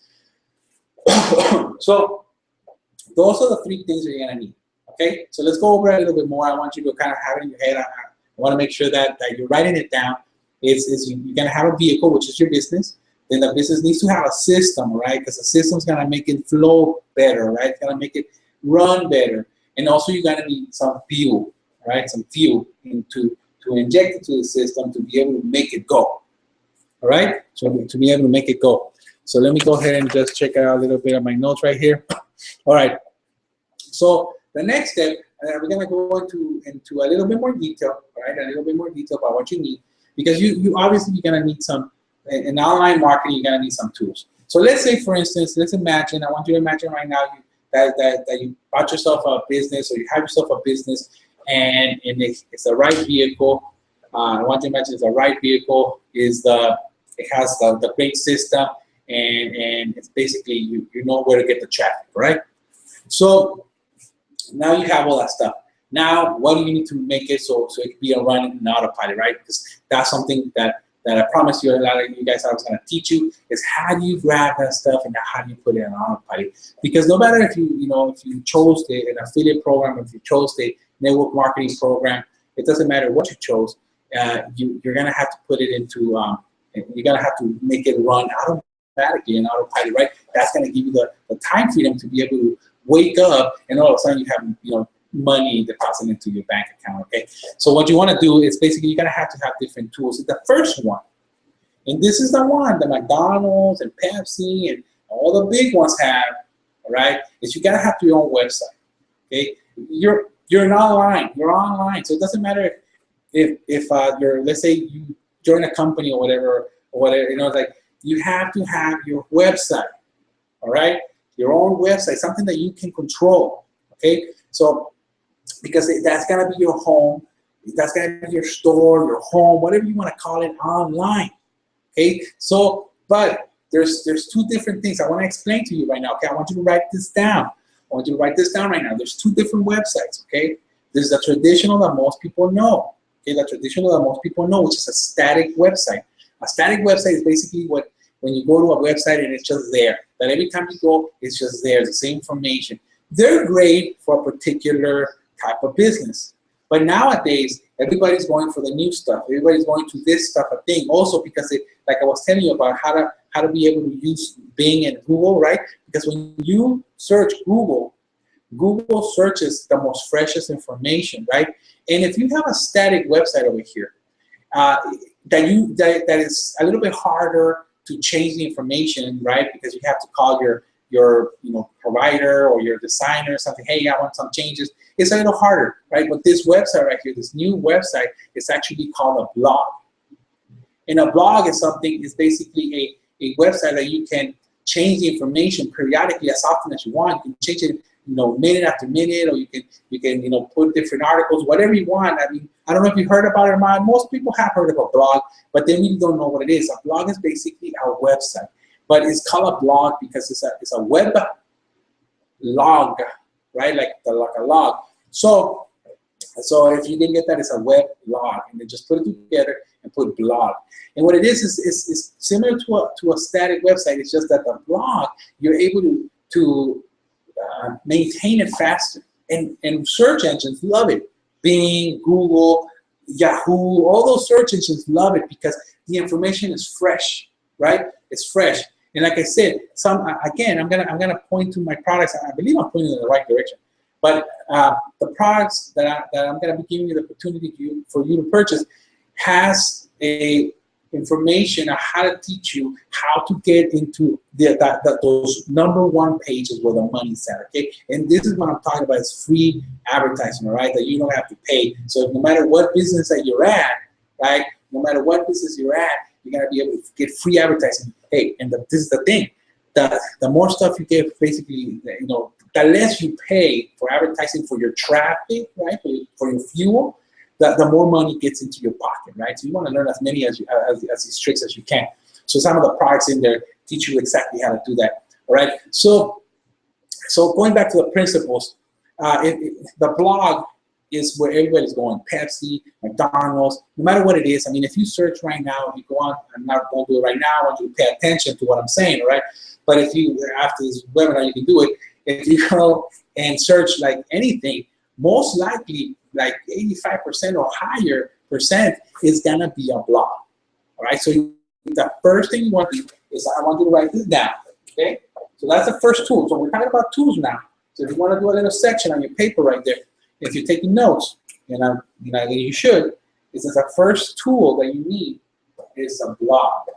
So those are the three things that you're going to need, okay? So let's go over it a little bit more. I want you to kind of have it in your head. I want to make sure that you're writing it down. You're going to have a vehicle, which is your business. Then the business needs to have a system, right? Because the system's going to make it flow better, right? It's going to make it run better. And also you're going to need some fuel, right? Some fuel to inject into the system to be able to make it go, all right? So to be able to make it go. So let me go ahead and just check out a little bit of my notes right here. All right. So the next step, we're going to go into a little bit more detail, right? A little bit more detail about what you need, because you obviously you're going to need some, in online marketing, you're going to need some tools. So let's say, for instance, let's imagine, I want you to imagine right now that you bought yourself a business, or you have yourself a business, and it's the right vehicle. I want you to imagine it's the right vehicle, it has the great system, and it's basically, you know where to get the traffic, right? So now you have all that stuff. Now, what do you need to make it so it can be a running in autopilot, right? Because that's something that I promised you, a lot of you guys, I was going to teach you, is how do you grab that stuff and how do you put it in autopilot? Because no matter if you chose an affiliate program, if you chose the network marketing program, it doesn't matter what you chose. You're going to have to put it into, you're going to have to make it run automatically in autopilot, right? That's going to give you the time freedom to be able to wake up, and all of a sudden you have money deposited into your bank account, okay? So what you want to do is basically you're going to have different tools. The first one, and this is the one that McDonald's and Pepsi and all the big ones have, all right, is you got to have your own website, okay? You're online, so it doesn't matter if you're, let's say you join a company or whatever, like you have to have your website, all right? Your own website, something that you can control, okay? So, because that's gonna be your home, that's gonna be your store, your home, whatever you wanna call it, online, okay? So, but there's two different things I wanna explain to you right now, okay? I want you to write this down. Right now. There's two different websites, okay? There's the traditional that most people know, okay? The traditional that most people know, which is a static website. A static website is basically when you go to a website and it's just there. That every time you go, it's just there, the same information. They're great for a particular type of business. But nowadays, everybody's going for the new stuff. Everybody's going to this stuff of thing. Also because, like I was telling you about how to be able to use Bing and Google, right? Because when you search Google searches the most freshest information, right? And if you have a static website over here, that is a little bit harder to change the information, right? Because you have to call your provider or your designer or something. Hey, I want some changes. It's a little harder, right? But this website right here, this new website, is actually called a blog. And a blog is basically a website that you can change the information periodically as often as you want. You can change it, minute after minute, or you can put different articles, whatever you want. I mean, I don't know if you heard about it or not. Most people have heard of a blog, but then you don't know what it is. A blog is basically a website, but it's called a blog because it's a web log, right? Like a log. So if you didn't get that, it's a web log, and then just put it together and put blog. And what it is similar to a static website. It's just that the blog, you're able to maintain it faster, and search engines love it. Bing, Google, Yahoo, all those search engines love it because the information is fresh, right? It's fresh. And like I said, again, I'm gonna point to my products. I believe I'm pointing in the right direction. But the products that I'm gonna be giving you the opportunity for you to purchase has a information on how to teach you how to get into those #1 pages where the money's at, okay? And this is what I'm talking about, is free advertising, all right? That you don't have to pay. So no matter what business that you're at, right? No matter what business you're at, you're gonna be able to get free advertising. Hey, and this is the thing, the more stuff you get, basically, the less you pay for advertising for your traffic, right? For your fuel, the more money gets into your pocket, right? So you want to learn as many as these tricks as you can. So some of the products in there teach you exactly how to do that, all right? So going back to the principles, the blog is where everybody's going. Pepsi, McDonald's, no matter what it is. I mean, if you search right now, if you go on, I'm not going to do it right now, I want you to pay attention to what I'm saying, all right? But if you, after this webinar, you can do it. If you go and search like anything, most likely, like 85% or higher percent is gonna be a blog. All right, so the first thing you want to do is I want you to write this down. Okay, so that's the first tool. So we're talking about tools now. So if you want to do a little section on your paper right there, if you're taking notes, you should. This is the first tool that you need is a blog.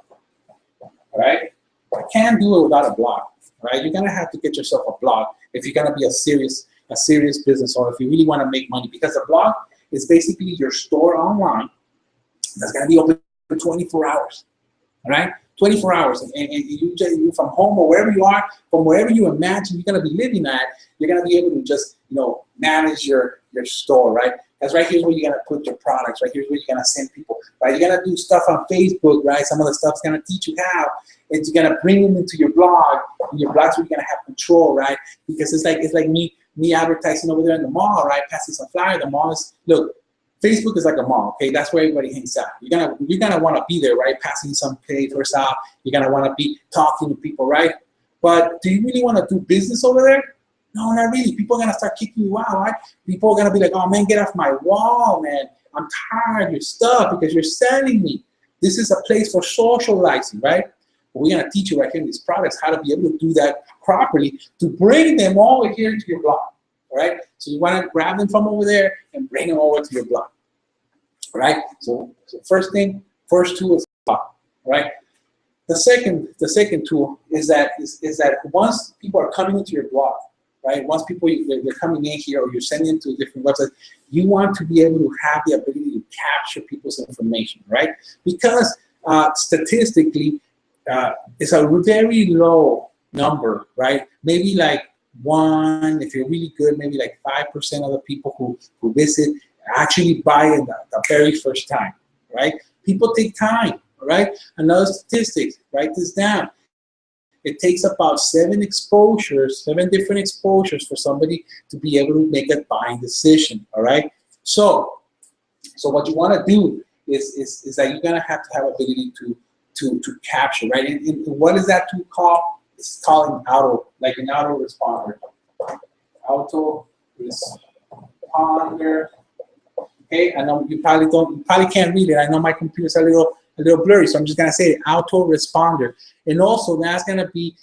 All right, I can't do it without a blog. All right, you're gonna have to get yourself a blog if you're gonna be a serious business, or if you really want to make money, because a blog is basically your store online that's going to be open for 24 hours, all right? 24 hours, and you from home or wherever you are, from wherever you imagine you're going to be living at, you're going to be able to just, manage your store, right? That's right here's where you're going to put your products, right? Here's where you're going to send people, right? You're going to do stuff on Facebook, right? Some of the stuff's going to teach you how, and you're going to bring them into your blog, and your blog's where you're going to have control, right? Because it's like me advertising over there in the mall, right? Passing some flyer. The mall is, look, Facebook is like a mall, okay? That's where everybody hangs out. You're gonna want to be there, right? Passing some papers out. You're gonna want to be talking to people, right? But do you really want to do business over there? No, not really. People are gonna start kicking you out, right? People are gonna be like, oh man, get off my wall, man. I'm tired of your stuff because you're selling me. This is a place for socializing, right? But we're gonna teach you right here in these products how to be able to do that properly, to bring them over here to your blog, all right? So you want to grab them from over there and bring them over to your blog, all right? So first tool is blog, all right? The second tool is that once people are coming into your blog, right? Once they're coming in here, or you're sending them to different websites, you want to be able to have the ability to capture people's information, right? Because statistically, it's a very low number, right? Maybe like 1, if you're really good, maybe like 5% of the people who visit actually buy it the very first time, right? People take time, right? Another statistic, write this down. It takes about 7 different exposures for somebody to be able to make a buying decision, all right? So what you want to do is that you're gonna have to have ability to capture, right? And what is that tool called? It's called an auto responder. Auto responder. Okay, I know you probably can't read it. I know my computer's a little blurry, so I'm just gonna say it, auto responder. And also that's gonna be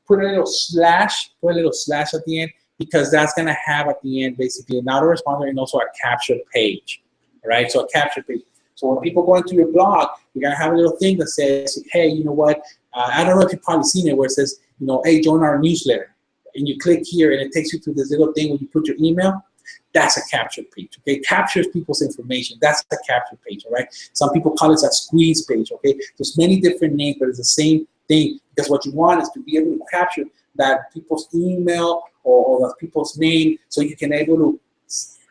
put a little slash at the end, because that's gonna have at the end basically an auto responder and also a capture page. All right, so a capture page. So when people go into your blog, you're gonna have a little thing that says, hey, you know what? I don't know if you've probably seen it, where it says, you know, hey, join our newsletter. And you click here and it takes you to this little thing where you put your email. That's a capture page, okay? It captures people's information. That's a capture page, all right? Some people call it a squeeze page, okay? There's many different names, but it's the same thing, because what you want is to be able to capture that people's email or the people's name, so you can able to.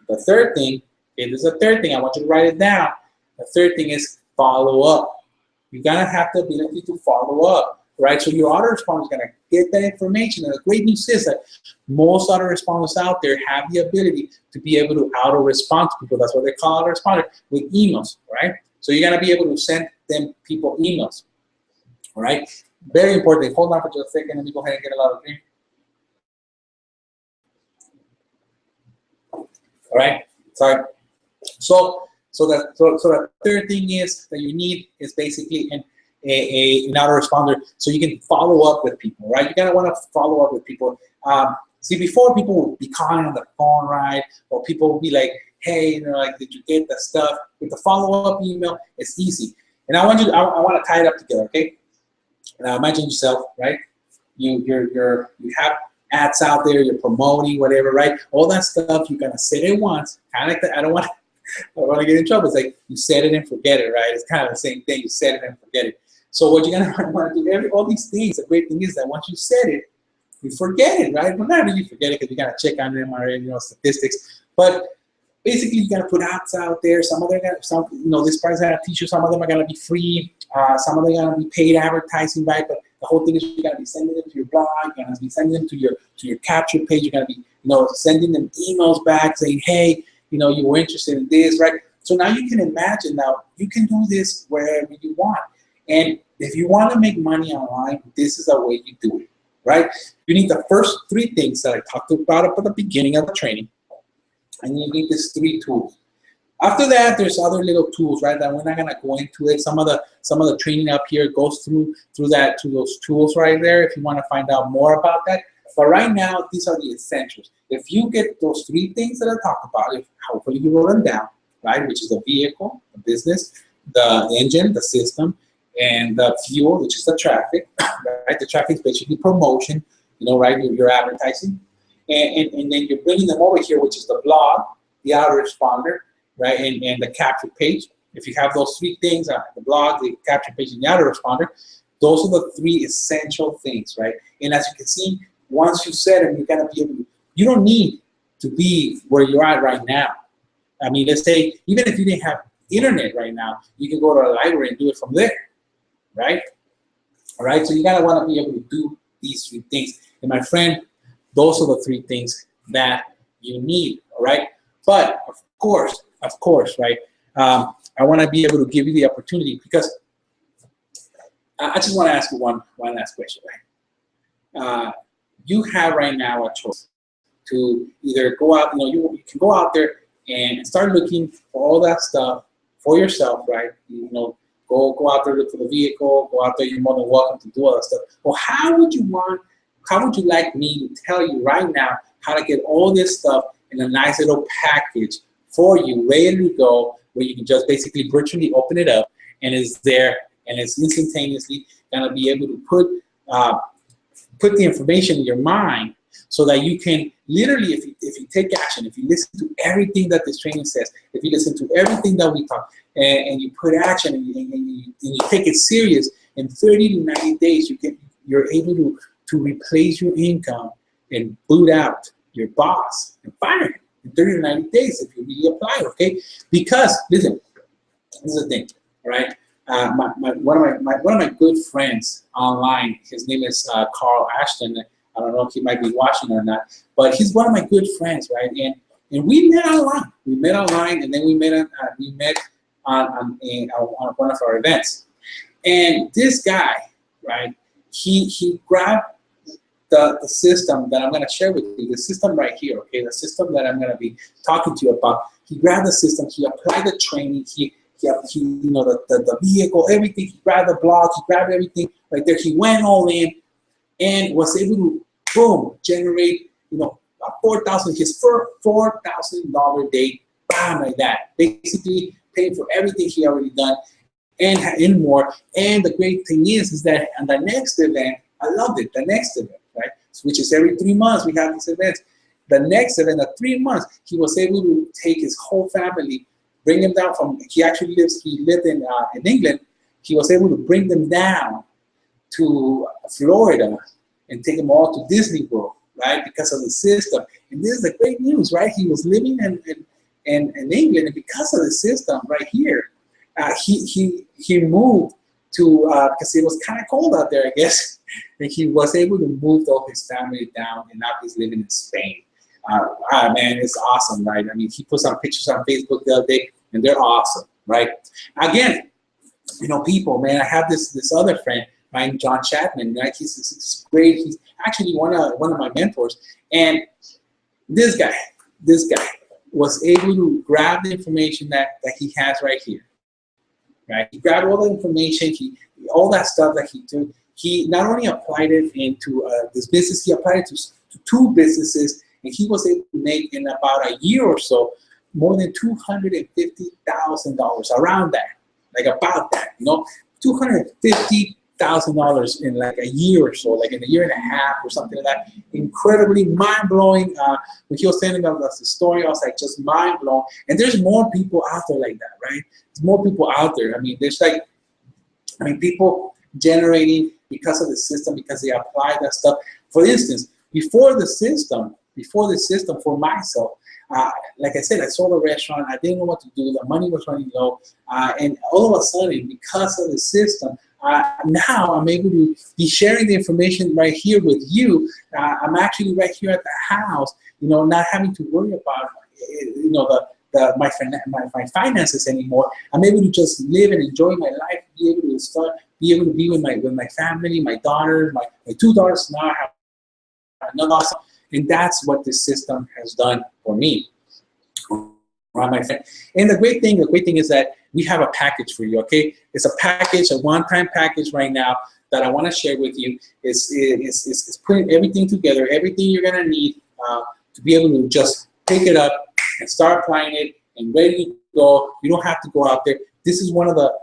The third thing, okay, there's a third thing. I want you to write it down. The third thing is follow up. You're gonna have the ability to follow up, right? So your autoresponder is gonna get that information. And the great news is that most autoresponders out there have the ability to be able to auto-respond to people. That's what they call autoresponder, with emails, right? So you're gonna be able to send them people emails, all right? Very important. Hold on for just a second. Let me go ahead and get a lot of drink. All right. Sorry. So the third thing is that you need is basically an autoresponder, so you can follow up with people, right? You're gonna want to follow up with people. See, before, people would be calling on the phone, right? Or people would be like, hey, you know, like, did you get the stuff? With the follow-up email, it's easy. And I want to tie it up together, okay? Now imagine yourself, right? You have ads out there, you're promoting, whatever, right? All that stuff, you're gonna say it once, kind of like that. I don't want to get in trouble. It's like you set it and forget it, right? It's kind of the same thing. You set it and forget it. So what you're gonna want to do, all these things. The great thing is that once you set it, you forget it, right? Well, not really forget it, because you gotta check on them already, you know, statistics. But basically, you gotta put ads out there. Some of them, you know, this price gonna teach you. Some of them are gonna be free. Some of them are gonna be paid advertising, right? But the whole thing is you're gonna be sending them to your blog. You're gonna be sending them to your capture page. You're gonna be, you know, sending them emails back saying, hey, you know, you were interested in this, right? So now you can imagine, now you can do this wherever you want. And if you want to make money online, this is the way you do it, right? You need the first three things that I talked about at the beginning of the training, and you need these three tools. After that, there's other little tools, right? That we're not gonna go into it. Some of the training up here goes through those tools right there. If you want to find out more about that, but right now, these are the essentials. If you get those three things that I talked about, if hopefully you wrote them down, right? Which is the vehicle, the business, the engine, the system, and the fuel, which is the traffic, right? The traffic is basically promotion, you know, right? Your advertising, and then you're bringing them over here, which is the blog, the autoresponder, right? And the capture page. If you have those three things, the blog, the capture page, and the autoresponder, those are the three essential things, right? And as you can see, once you set them, you're gonna be able to, you don't need to be where you're at right now. I mean, let's say, even if you didn't have internet right now, you can go to a library and do it from there, right? All right, so you gotta wanna be able to do these three things. And my friend, those are the three things that you need, all right? But of course, right? I wanna be able to give you the opportunity, because I just wanna ask you one last question, right? You have right now a choice to either go out, you know, you can go out there and start looking for all that stuff for yourself, right? You know, go out there, look for the vehicle, go out there, you're more than welcome to do all that stuff. Well, how would you like me to tell you right now how to get all this stuff in a nice little package for you, ready to go, where you can just basically virtually open it up, and it's there, and it's instantaneously gonna be able to put the information in your mind, so that you can literally, if you take action, if you listen to everything that this training says, if you listen to everything that we talk, and you put action, and you take it serious, in 30 to 90 days, you're able to replace your income and boot out your boss and fire him in 30 to 90 days if you really apply, okay? Because, listen, this is the thing, all right? One of my good friends online, his name is Carl Ashton. I don't know if he might be watching or not, but he's one of my good friends, right? And we met online. We met online, and then we met on one of our events. And this guy, right? He grabbed the system that I'm going to share with you. The system right here, okay? The system that I'm going to be talking to you about. He grabbed the system. He applied the training. He you know, the vehicle, everything. He grabbed the blog, he grabbed everything right there. He went all in and was able to, boom, generate, you know, his first $4,000 day, bam, like that. Basically paying for everything he already done and more. And the great thing is that on the next event, I loved it. The next event, right? Which is every 3 months we have these events. The next event, at 3 months, he was able to take his whole family, bring them down from, he lived in England. He was able to bring them down to Florida and take them all to Disney World, right? Because of the system. And this is the great news, right? He was living in England, and because of the system right here, he moved to, because it was kind of cold out there, I guess, and he was able to move all his family down, and now he's living in Spain. Man, it's awesome, right? I mean, he put some pictures on Facebook the other day, and they're awesome, right? Again, you know, people, man, I have this other friend, right, John Chapman, right? He's great. He's actually one of my mentors, and this guy was able to grab the information that he has right here, right? He grabbed all the information, all that stuff that he did. He not only applied it into this business, he applied it to 2 businesses, and he was able to make, in about a year or so, more than $250,000, around that, like about that, you know, $250,000 in like a year or so, like in a year and a half or something like that. Incredibly mind-blowing. When he was telling us the story, I was like just mind-blown. And there's more people out there like that, right? There's more people out there. I mean, people generating because of the system, because they apply that stuff. For instance, before the system, for myself, like I said, I sold a restaurant. I didn't know what to do. The money was running low. And all of a sudden, because of the system, now I'm able to be sharing the information right here with you. I'm actually right here at the house, you know, not having to worry about, you know, my finances anymore. I'm able to just live and enjoy my life, be able to be with my family, my daughters, my 2 daughters now. I have another awesome. And that's what this system has done for me. Right, my friend. And the great thing is that we have a package for you, okay? It's a package, a one-time package right now that I want to share with you. It's putting everything together, everything you're going to need to be able to just pick it up and start applying it and ready to go. You don't have to go out there. This is one of the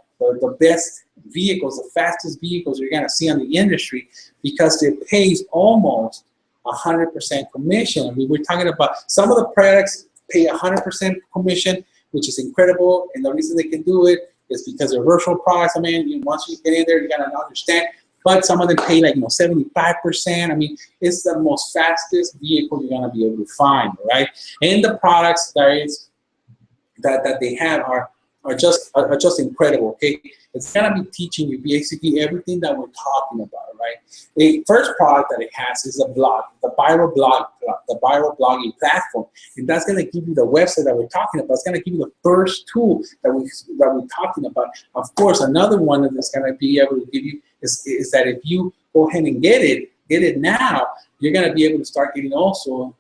best vehicles, the fastest vehicles you're going to see on the industry, because it pays almost 100% commission. I mean, we're talking about some of the products pay 100% commission, which is incredible. And the reason they can do it is because they're virtual products. I mean, once you get in there, you gotta understand. But some of them pay like 75%. I mean, it's the most fastest vehicle you're gonna be able to find, right? And the products that they have are just incredible. Okay, it's gonna be teaching you basically everything that we're talking about, right? The first product that it has is a blog, the viral blogging platform, and that's gonna give you the website that we're talking about. It's gonna give you the first tool that we're talking about. Of course, another one that's gonna be able to give you is that if you go ahead and get it now, you're gonna be able to start getting also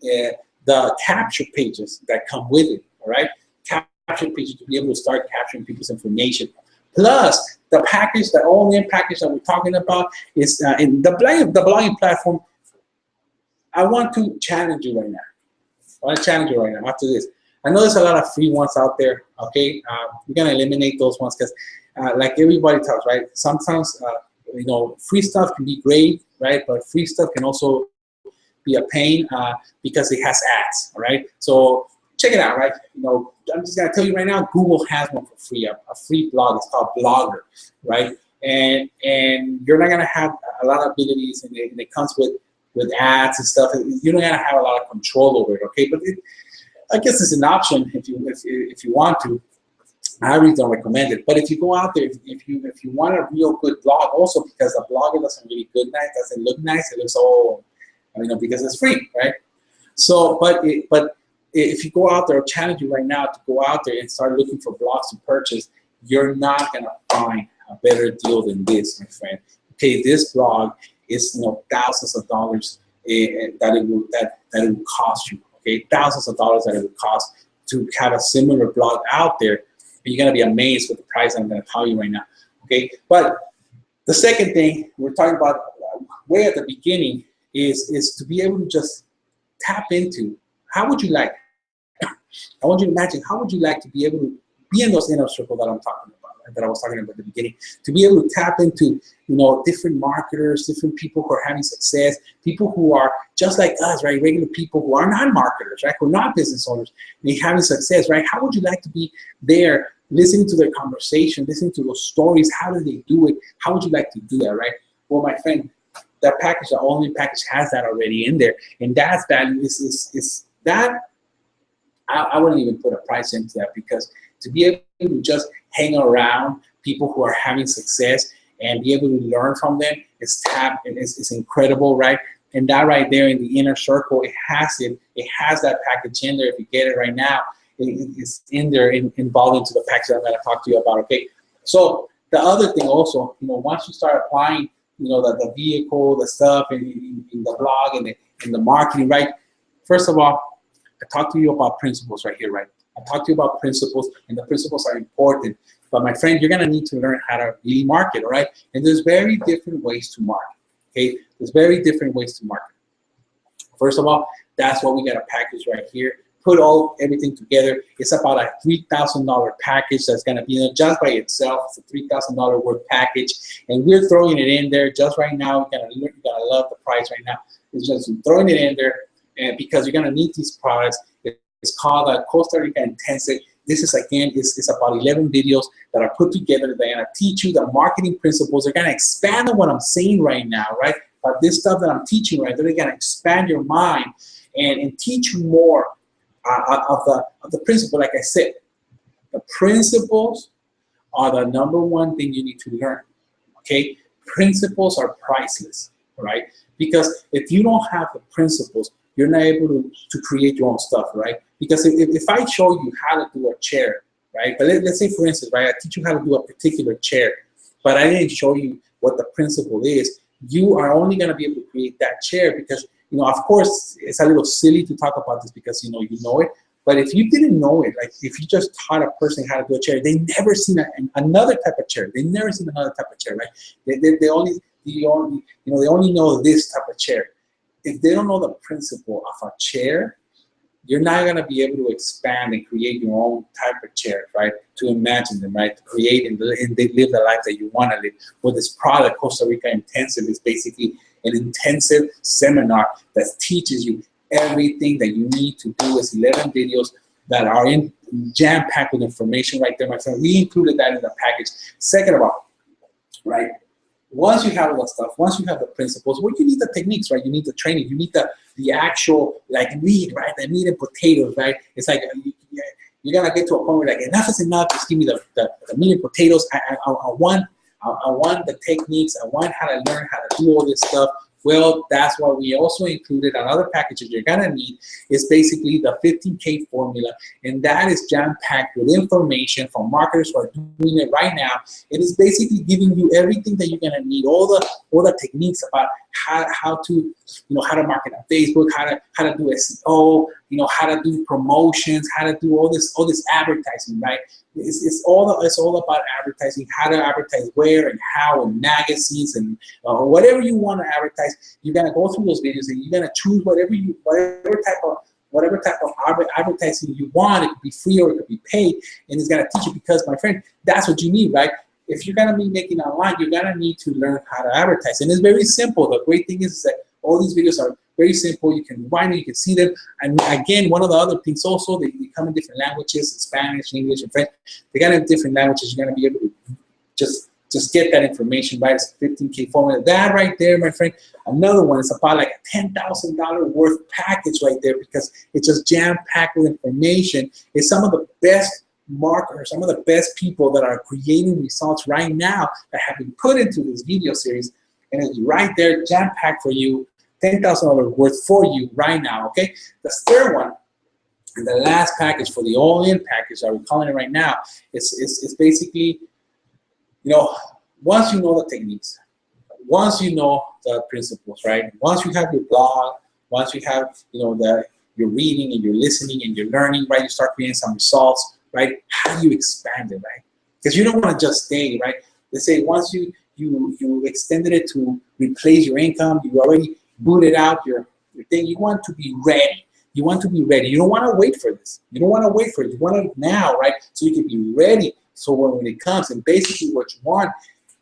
the capture pages that come with it. All right. Pages to be able to start capturing people's information. Plus, the package, the all-in package that we're talking about is in the blogging platform. I want to challenge you right now. After this. I know there's a lot of free ones out there, okay? We're gonna eliminate those ones because like everybody talks, right? Sometimes, free stuff can be great, right? But free stuff can also be a pain because it has ads, all right? So check it out, right? I'm just gonna tell you right now, Google has one for free, a free blog. It's called Blogger, right? And you're not gonna have a lot of abilities, and it comes with ads and stuff. You're not gonna have a lot of control over it, okay? But I guess it's an option if you want to. I really don't recommend it. But if you go out there, if you want a real good blog, also because the blogger doesn't really doesn't look nice. It looks all, because it's free, right? So, but if you go out there, I challenge you right now to go out there and start looking for blogs to purchase. You're not gonna find a better deal than this, my friend. Okay, this blog is thousands of dollars that it will cost you. Okay, thousands of dollars that it would cost to have a similar blog out there. And you're gonna be amazed with the price I'm gonna tell you right now. Okay, but the second thing we're talking about way at the beginning is to be able to just tap into. How would you like? I want you to imagine, how would you like to be able to be in those inner circles that I'm talking about? that I was talking about at the beginning, to be able to tap into, you know, different marketers, different people who are having success, people who are just like us, right? Regular people who are not marketers, right? Who are not business owners, and they're having success, right? How would you like to be there, listening to their conversation, listening to those stories? How do they do it? How would you like to do that, right? Well, my friend, that package, the all-in package, has that already in there, and that's value. Is that I wouldn't even put a price into that, because to be able to just hang around people who are having success and be able to learn from them is incredible, right? And that right there in the inner circle, it has that package in there. If you get it right now, it's in there, involved into the package that I'm going to talk to you about. Okay, so the other thing also, you know, once you start applying, you know, the vehicle, the stuff in the blog and in the marketing, right? First of all, I talked to you about principles right here, right? I talked to you about principles, and the principles are important. But my friend, you're gonna need to learn how to really market, all right? And there's very different ways to market, okay? There's very different ways to market. First of all, that's what we got a package right here. Put everything together. It's about a $3,000 package that's gonna be just by itself. It's a $3,000 worth package, and we're throwing it in there just right now. You're gonna love the price right now. It's just throwing it in there, and because you're gonna need these products. It's called a Costa Rica Intensive. This is, again, it's about 11 videos that are put together. They're gonna teach you the marketing principles. They're gonna expand on what I'm saying right now, right? But this stuff that I'm teaching right, they're gonna expand your mind and teach you more of the principle. Like I said, the principles are the number one thing you need to learn, okay? Principles are priceless, right? Because if you don't have the principles, you're not able to create your own stuff, right? Because if I show you how to do a chair, right? But let's say, for instance, right, I teach you how to do a particular chair, but I didn't show you what the principle is. You are only going to be able to create that chair because, you know, of course, it's a little silly to talk about this because, you know it. But if you didn't know it, like if you just taught a person how to do a chair, they never seen another type of chair. They never seen another type of chair, right? They only know this type of chair. If they don't know the principle of a chair, you're not going to be able to expand and create your own type of chair, right? To imagine them, right? To create and live the life that you want to live. Well, this product, Costa Rica Intensive, is basically an intensive seminar that teaches you everything that you need to do. It's 11 videos that are jam-packed with information right there, my friend. We included that in the package. Second of all, right? Once you have all the stuff, once you have the principles, well, you need the techniques, right? You need the training. You need the actual, like, meat, right? The meat and potatoes, right? It's like you're going to get to a point where, like, enough is enough. Just give me the meat and potatoes. I want the techniques. I want how to learn how to do all this stuff. Well, that's why we also included another package that you're going to need is basically the 15K formula. And that is jam-packed with information from marketers who are doing it right now. It is basically giving you everything that you're going to need, all the techniques about how to market on Facebook, how to do SEO, how to do promotions, how to do all this advertising, right? It's all about advertising, how to advertise where and how in magazines and whatever you want to advertise. You're gonna go through those videos and you're gonna choose whatever type of advertising you want. It could be free or it could be paid, and it's gonna teach you because, my friend, that's what you need, right? If you're gonna be making online, you're gonna need to learn how to advertise, and it's very simple. The great thing is that all these videos are very simple. You can rewind them, you can see them. And again, one of the other things also, they come in different languages, Spanish, English, and French. They got in different languages. You're gonna be able to just get that information, right? It's a 15K formula. That right there, my friend, another one, it's about like a $10,000 worth package right there because it's just jam-packed with information. It's some of the best marketers, some of the best people that are creating results right now that have been put into this video series, and it's right there, jam-packed for you, $10,000 worth for you right now, okay? The third one, and the last package for the all-in package that we're calling it right now, is basically, once you know the techniques, once you know the principles, right? Once you have your blog, once you have, you're reading and you're listening and you're learning, right? You start creating some results, right? How do you expand it, right? Because you don't want to just stay, right? Let's say once you extended it to replace your income, you already booted out your thing. You want to be ready. You want to be ready. You don't want to wait for this. You don't want to wait for it. You want it now, right? So you can be ready So when it comes, and basically what you want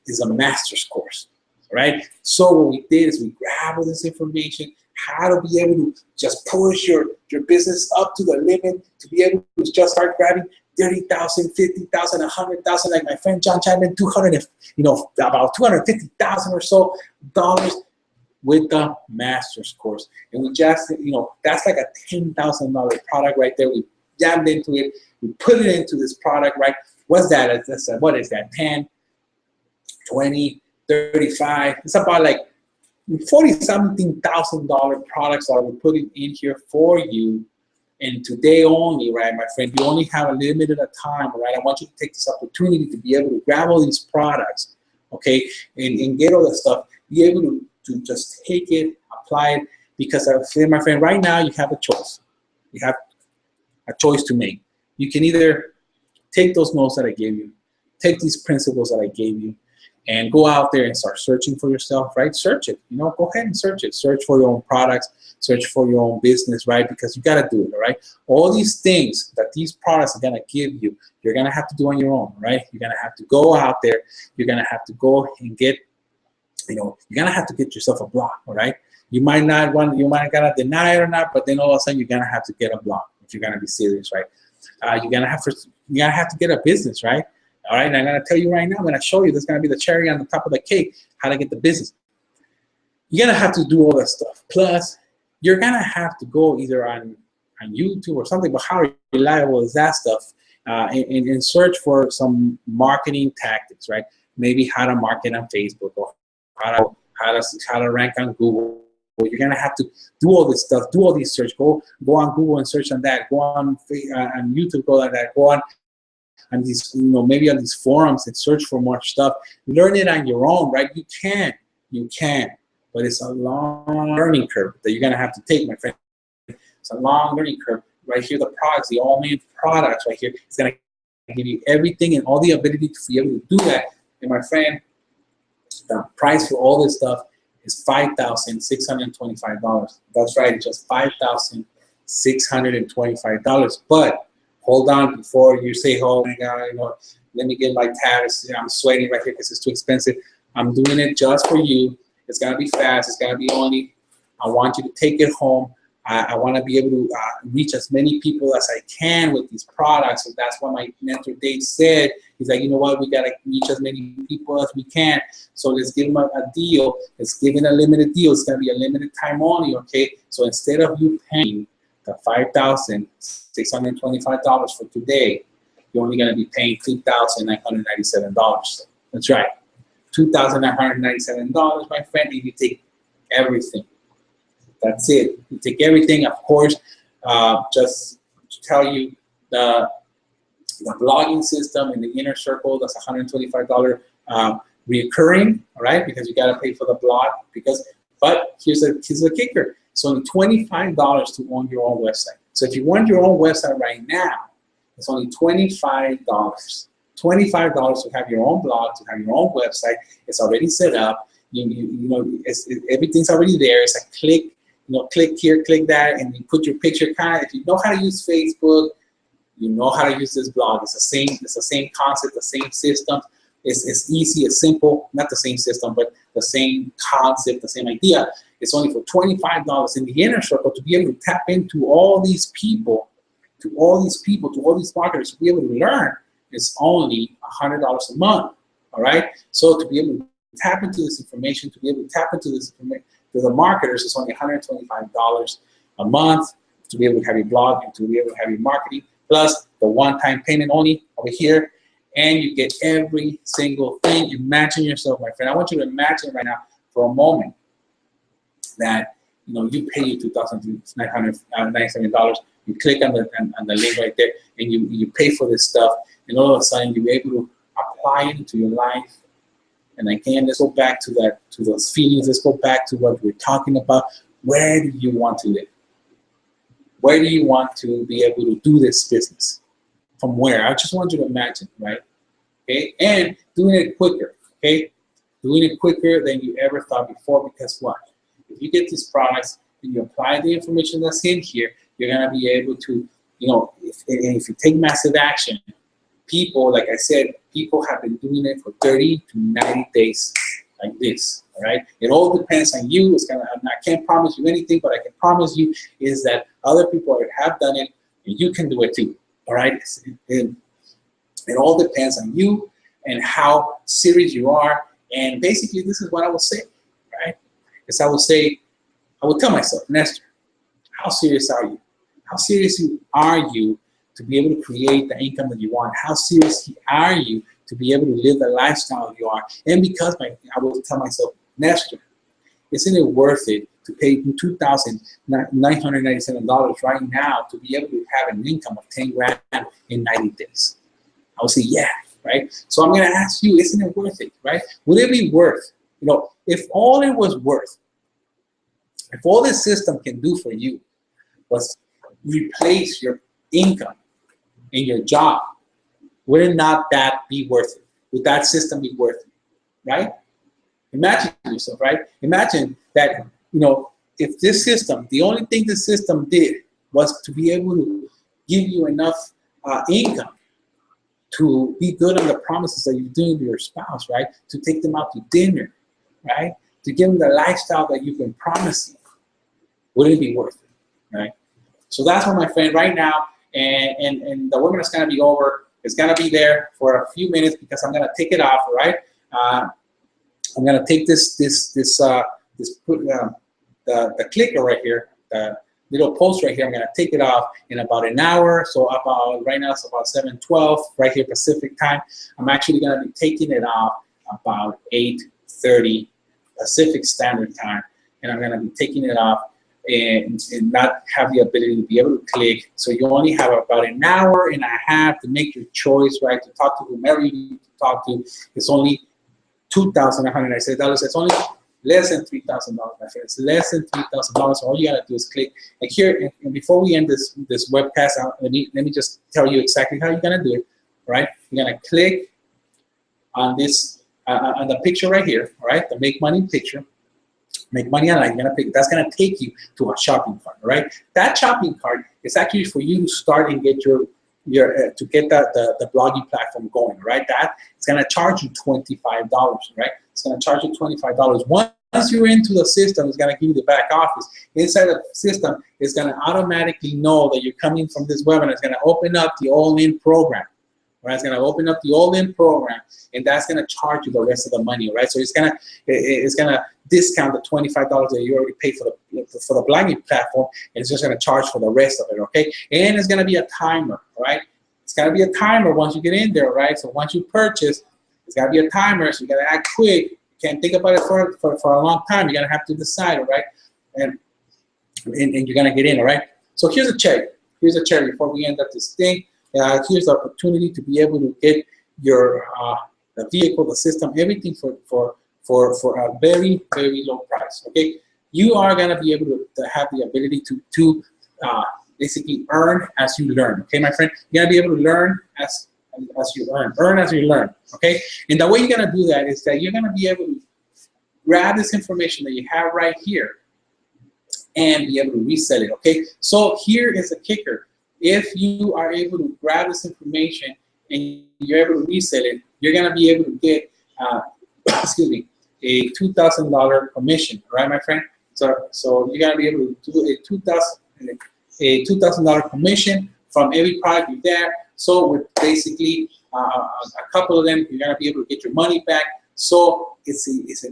is a master's course, right? So what we did is we grabbed all this information, how to be able to just push your business up to the limit, to be able to just start grabbing 30,000, 50,000, 100,000, like my friend John Chapman, 200, about 250,000 or so dollars with the master's course. And we just, that's like a $10,000 product right there. We jammed into it, we put it into this product, right? What's that? What is that? 10, 20, 35. It's about like 40-something thousand dollar products that we're putting in here for you. And today only, right, my friend, you only have a limited time, right? I want you to take this opportunity to be able to grab all these products, okay, and get all that stuff, be able to just take it, apply it, because my friend, right now you have a choice. You have a choice to make. You can either take those notes that I gave you, take these principles that I gave you, and go out there and start searching for yourself, right? Search it, go ahead and search it. Search for your own products, search for your own business, right? Because you got to do it, all right? All these things that these products are going to give you, you're going to have to do on your own, right? You're going to have to go out there. You're going to have to go and get, you're going to have to get yourself a blog, all right? You might gonna deny it or not, but then all of a sudden you're going to have to get a blog if you're going to be serious, right? You're going to have to get a business, right? All right, and I'm going to tell you right now, I'm going to show you, there's going to be the cherry on the top of the cake, how to get the business. You're going to have to do all that stuff. Plus, you're going to have to go either on YouTube or something, but how reliable is that stuff? And search for some marketing tactics, right? Maybe how to market on Facebook, or how to rank on Google. You're going to have to do all this stuff, do all these search. Go on Google and search on that. Go on YouTube, go on that. Go on these, maybe on these forums and search for more stuff. Learn it on your own, right? You can, but it's a long learning curve that you're gonna have to take, my friend. It's a long learning curve. Right here, the products, the all-in products right here, it's gonna give you everything and all the ability to be able to do that. And my friend, the price for all this stuff is $5,625. That's right, it's just $5,625. But hold on before you say, oh my God, let me get my tabs. I'm sweating right here because it's too expensive. I'm doing it just for you. It's gonna be fast. It's gonna be only. I want you to take it home. I want to be able to reach as many people as I can with these products. So that's what my mentor Dave said. He's like, you know what? We gotta reach as many people as we can. So let's give them a deal. Let's give it a limited deal. It's gonna be a limited time only. Okay. So instead of you paying the $5,625 for today, you're only going to be paying $2,997. That's right, $2,997, my friend, and you take everything. That's it. You take everything, of course. Just to tell you, the blogging system in the inner circle, that's $125 recurring, all right, because you got to pay for the blog. But here's the kicker. It's only $25 to own your own website. So if you want your own website right now, it's only $25. $25 to have your own blog, to have your own website. It's already set up. Everything's already there. It's a click, click here, click that, and you put your picture. If you know how to use Facebook, you know how to use this blog. It's the same concept, the same system. It's easy, it's simple. Not the same system, but the same concept, the same idea. It's only for $25 in the inner circle to be able to tap into all these people, to all these marketers, to be able to learn. It's only $100 a month, all right? So to be able to tap into this information, to be able to tap into this information to the marketers, it's only $125 a month to be able to have your blog and to be able to have your marketing, plus the one-time payment only over here, and you get every single thing. Imagine yourself, my friend. I want you to imagine right now for a moment that you pay your $2,997. You click on the link right there, and you pay for this stuff, and all of a sudden you're able to apply it into your life. And again, let's go back to those feelings. Let's go back to what we're talking about. Where do you want to live? Where do you want to be able to do this business? From where? I just want you to imagine, right? Okay, and doing it quicker. Okay, doing it quicker than you ever thought before. Because what? If you get these products and you apply the information that's in here, you're gonna be able to, if you take massive action, people, like I said, people have been doing it for 30 to 90 days like this, all right? It all depends on you. I can't promise you anything, but I can promise you is that other people have done it, and you can do it too, all right? It all depends on you and how serious you are. And basically, this is what I would say, right? Because I would tell myself, Nestor, how serious are you? How serious are you to be able to create the income that you want? How serious are you to be able to live the lifestyle you are? And because I will tell myself, Nestor, isn't it worth it to pay $2,997 right now to be able to have an income of 10 grand in 90 days? I would say, yeah, right? So I'm going to ask you, isn't it worth it, right? Would it be worth, if all it was worth, if all this system can do for you was replace your income in your job, would it not that be worth it? Would that system be worth it, right? Imagine yourself, right? Imagine that, if this system, the only thing the system did was to be able to give you enough income to be good on the promises that you're doing to your spouse, right? To take them out to dinner, right? To give them the lifestyle that you've been promising. Would it be worth it, right? So that's what, my friend, right now, and the webinar is going to be over. It's going to be there for a few minutes because I'm going to take it off, right? I'm going to take the clicker right here, the little post right here. I'm going to take it off in about an hour. So right now it's about 7:12 right here Pacific time. I'm actually going to be taking it off about 8:30 Pacific Standard Time, and I'm going to be taking it off and not have the ability to be able to click. So you only have about an hour and a half to make your choice, right? To talk to whomever you need to talk to. It's only $2,196. It's only less than $3,000, my friend. It's less than $3,000. So all you gotta do is click. Like here, and before we end this webcast, let me just tell you exactly how you're gonna do it. Right? You're gonna click on this on the picture right here. All right, the Make Money picture. Make money online. You're gonna pick. That's gonna take you to a shopping cart. Right? That shopping cart is actually for you to start and get to get the blogging platform going, right? That it's gonna charge you $25, right? It's gonna charge you $25. Once you're into the system, it's gonna give you the back office. Inside the system, it's gonna automatically know that you're coming from this webinar. It's gonna open up the all-in program, right? It's gonna open up the all-in program, and that's gonna charge you the rest of the money, right? So it's gonna discount the $25 that you already paid for the blogging platform, and it's just gonna charge for the rest of it, okay? And it's gonna be a timer, right? It's gonna be a timer once you get in there, right? So once you purchase, it's gotta be a timer, so you gotta act quick. You can't think about it for a long time. You're gonna have to decide, all right? And you're gonna get in, all right? So here's a cherry. Here's a cherry before we end up this thing. Here's the opportunity to be able to get your the vehicle, the system, everything for a very, very low price, okay? You are gonna be able to have the ability to basically earn as you learn, okay, my friend? You're gonna be able to learn as you earn as you learn, okay? And the way you're gonna do that is that you're gonna be able to grab this information that you have right here and be able to resell it, okay? So here is a kicker. If you are able to grab this information and you're able to resell it, you're gonna be able to get, excuse me, a $2,000 commission, right, my friend? So you're gonna be able to do a $2,000 commission from every product you there. So with basically a couple of them, you're gonna be able to get your money back. So it's a it's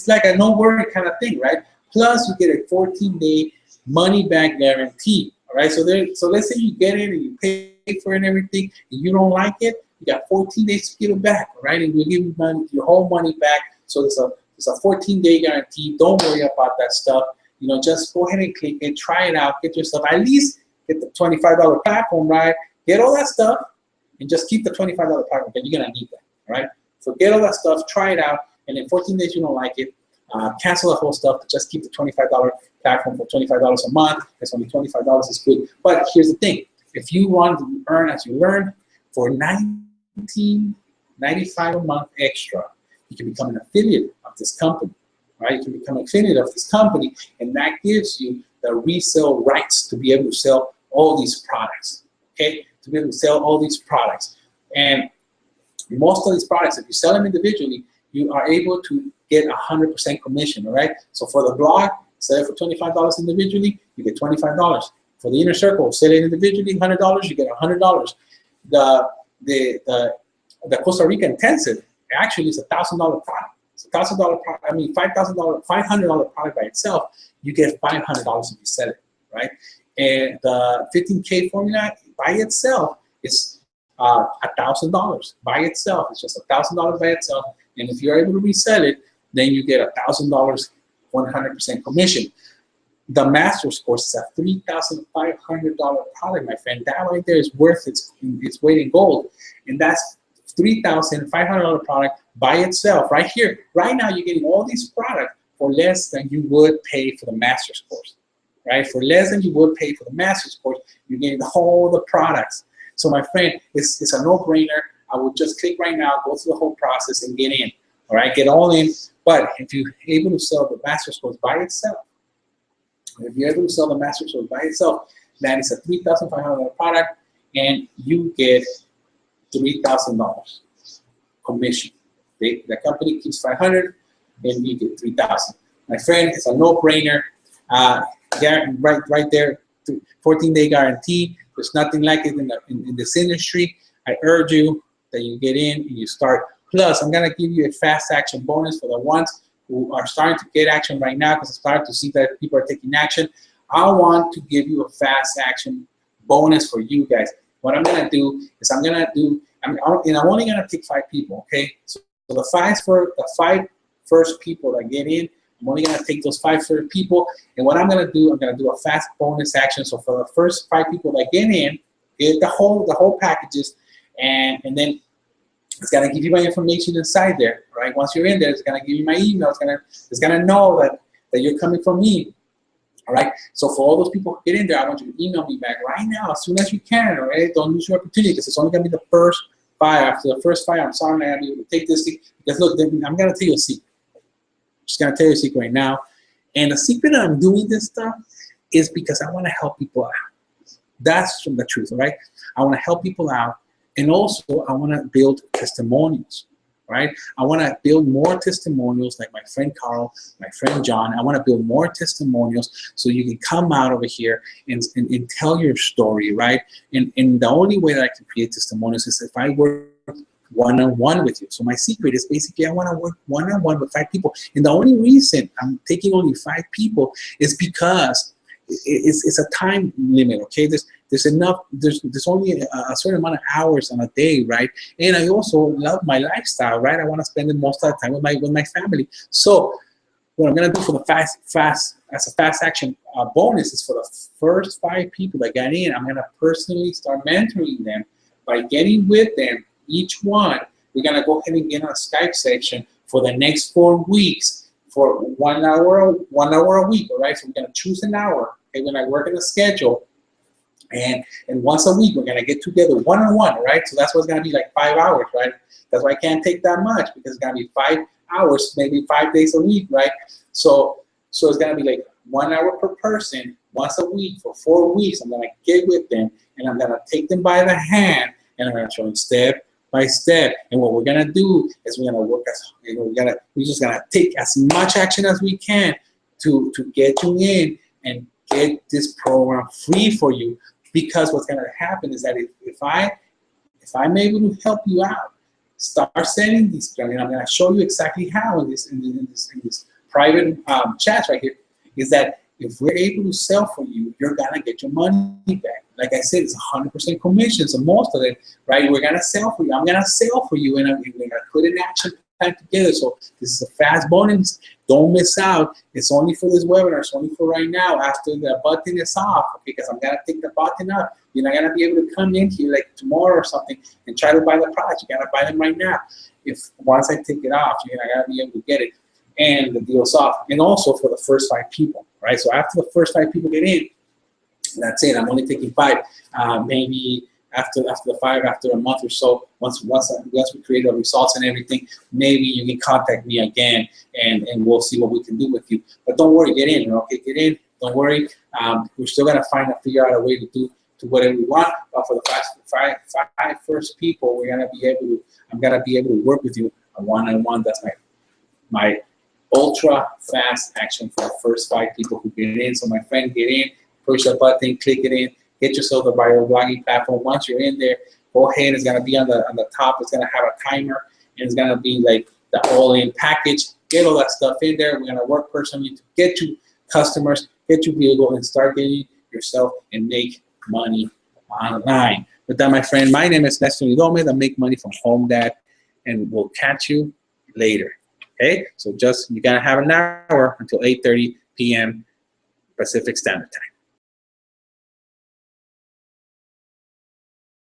like a no worry kind of thing, right? Plus you get a 14-day money back guarantee. All right. So let's say you get it and you pay for it and everything, and you don't like it, you got 14 days to give it back. All right, and we'll give you your whole money back. So there's a 14-day guarantee. Don't worry about that stuff. Just go ahead and click it, try it out, get your stuff. At least get the $25 platform, right? Get all that stuff, and just keep the $25 platform because you're gonna need that. All right. So get all that stuff, try it out, and in 14 days you don't like it, cancel the whole stuff. Just keep the $25 platform for $25 a month. It's only $25 is good. But here's the thing: if you want to earn as you learn for $19.95 a month extra, you can become an affiliate of this company. Right? You can become an affiliate of this company, and that gives you the resale rights to be able to sell all these products, okay? To be able to sell all these products. And most of these products, if you sell them individually, you are able to get 100% commission, all right? So for the blog, sell it for $25 individually, you get $25. For the inner circle, sell it individually, $100, you get $100. The Costa Rica intensive actually is $1,000 product. It's $1,000 product. I mean, $5,000, $500 product by itself. You get $500 if you sell it, right? And the 15K formula by itself is $1,000 by itself. It's just $1,000 by itself. And if you're able to resell it, then you get $1,000, 100% commission. The master's course is a $3,500 product, my friend. That right there is worth its weight in gold. And that's $3,500 product by itself. Right here, right now, you're getting all these products for less than you would pay for the master's course, right? For less than you would pay for the master's course, you're getting all the products. So my friend, it's a no-brainer. I would just click right now, go through the whole process and get in, all right? Get all in. But if you're able to sell the master's course by itself, if you're able to sell the master's course by itself, that is a $3,500 product, and you get $3,000 commission. The company keeps $500, and you get $3,000. My friend, it's a no-brainer. Right there, 14-day guarantee. There's nothing like it in this industry. I urge you that you get in and you start. Plus, I'm gonna give you a fast action bonus for the ones who are starting to get action right now, because I'm starting to see that people are taking action. I want to give you a fast action bonus for you guys. What I'm gonna do is I'm only gonna pick 5 people, okay? So the five first people that get in, I'm only gonna take those 5 first people, and what I'm gonna do a fast bonus action. So for the first 5 people that get in, get the whole packages, and then it's gonna give you my information inside there, right? Once you're in there, it's gonna give you my email. It's gonna know that you're coming from me, all right? So for all those people who get in there, I want you to email me back right now as soon as you can, all right? Don't lose your opportunity, because it's only gonna be the first 5. After the first 5, I'm sorry, I'm not gonna be able to take this thing, because look, I'm gonna tell you a secret. I'm just gonna tell you a secret right now. And the secret that I'm doing this stuff is because I wanna help people out. That's from the truth, all right? I wanna help people out. And also, I want to build testimonials, right? I want to build more testimonials like my friend Carl, my friend John. I want to build more testimonials so you can come out over here and tell your story, right? And the only way that I can create testimonials is if I work one-on-one with you. So my secret is basically I want to work one-on-one with 5 people. And the only reason I'm taking only 5 people is because it's a time limit, okay? There's only a certain amount of hours on a day, right? And I also love my lifestyle, right? I want to spend the most of the time with my family. So what I'm gonna do for the fast action bonus is for the first 5 people that got in, I'm gonna personally start mentoring them by getting with them. Each one, we're gonna go ahead and get on a Skype section for the next 4 weeks. For 1 hour a week, all right? So we're gonna choose an hour, okay? When I work in a schedule, and once a week we're gonna get together one-on-one, right? So that's what's gonna be like 5 hours, right? That's why I can't take that much, because it's gonna be 5 hours, maybe 5 days a week, right? So it's gonna be like 1 hour per person, once a week for 4 weeks. I'm gonna get with them, and I'm gonna take them by the hand, and I'm gonna show them step by step. And what we're gonna do is we're gonna work we're just gonna take as much action as we can to get you in and get this program free for you. Because what's gonna happen is that if I'm able to help you out, start sending these, and I'm gonna show you exactly how in this private chats right here, is that if we're able to sell for you, you're gonna get your money back. Like I said, it's 100% commission, so most of it, right? We're gonna sell for you. I'm gonna sell for you, and we're gonna put an action plan together. So this is a fast bonus. Don't miss out. It's only for this webinar. It's only for right now. After the button is off, okay? Because I'm gonna take the button off. You're not gonna be able to come in here like tomorrow or something and try to buy the products. You gotta buy them right now. Once I take it off, you're not gonna be able to get it. And the deal's off. And also for the first 5 people, right? So after the first 5 people get in, that's it. I'm only taking 5. Maybe after the 5, after a month or so, once we create the results and everything, maybe you can contact me again, and we'll see what we can do with you. But don't worry, get in, okay? Get in. Don't worry. We're still gonna figure out a way to do to whatever we want. But for the five first people, I'm gonna be able to work with you on one-on-one. That's my ultra fast action for the first 5 people who get in. So my friend, get in, push the button, click it in, get yourself the viral blogging platform. Once you're in there, go ahead. It's gonna be on the top. It's gonna have a timer, and it's gonna be like the all-in package. Get all that stuff in there. We're gonna work personally to get you customers, get you vehicle, and start getting yourself and make money online. With that, my friend, my name is Nestor Nidome, the Make Money from Home Dad, and we'll catch you later. Okay, so you gotta have an hour until 8:30 p.m. Pacific Standard Time.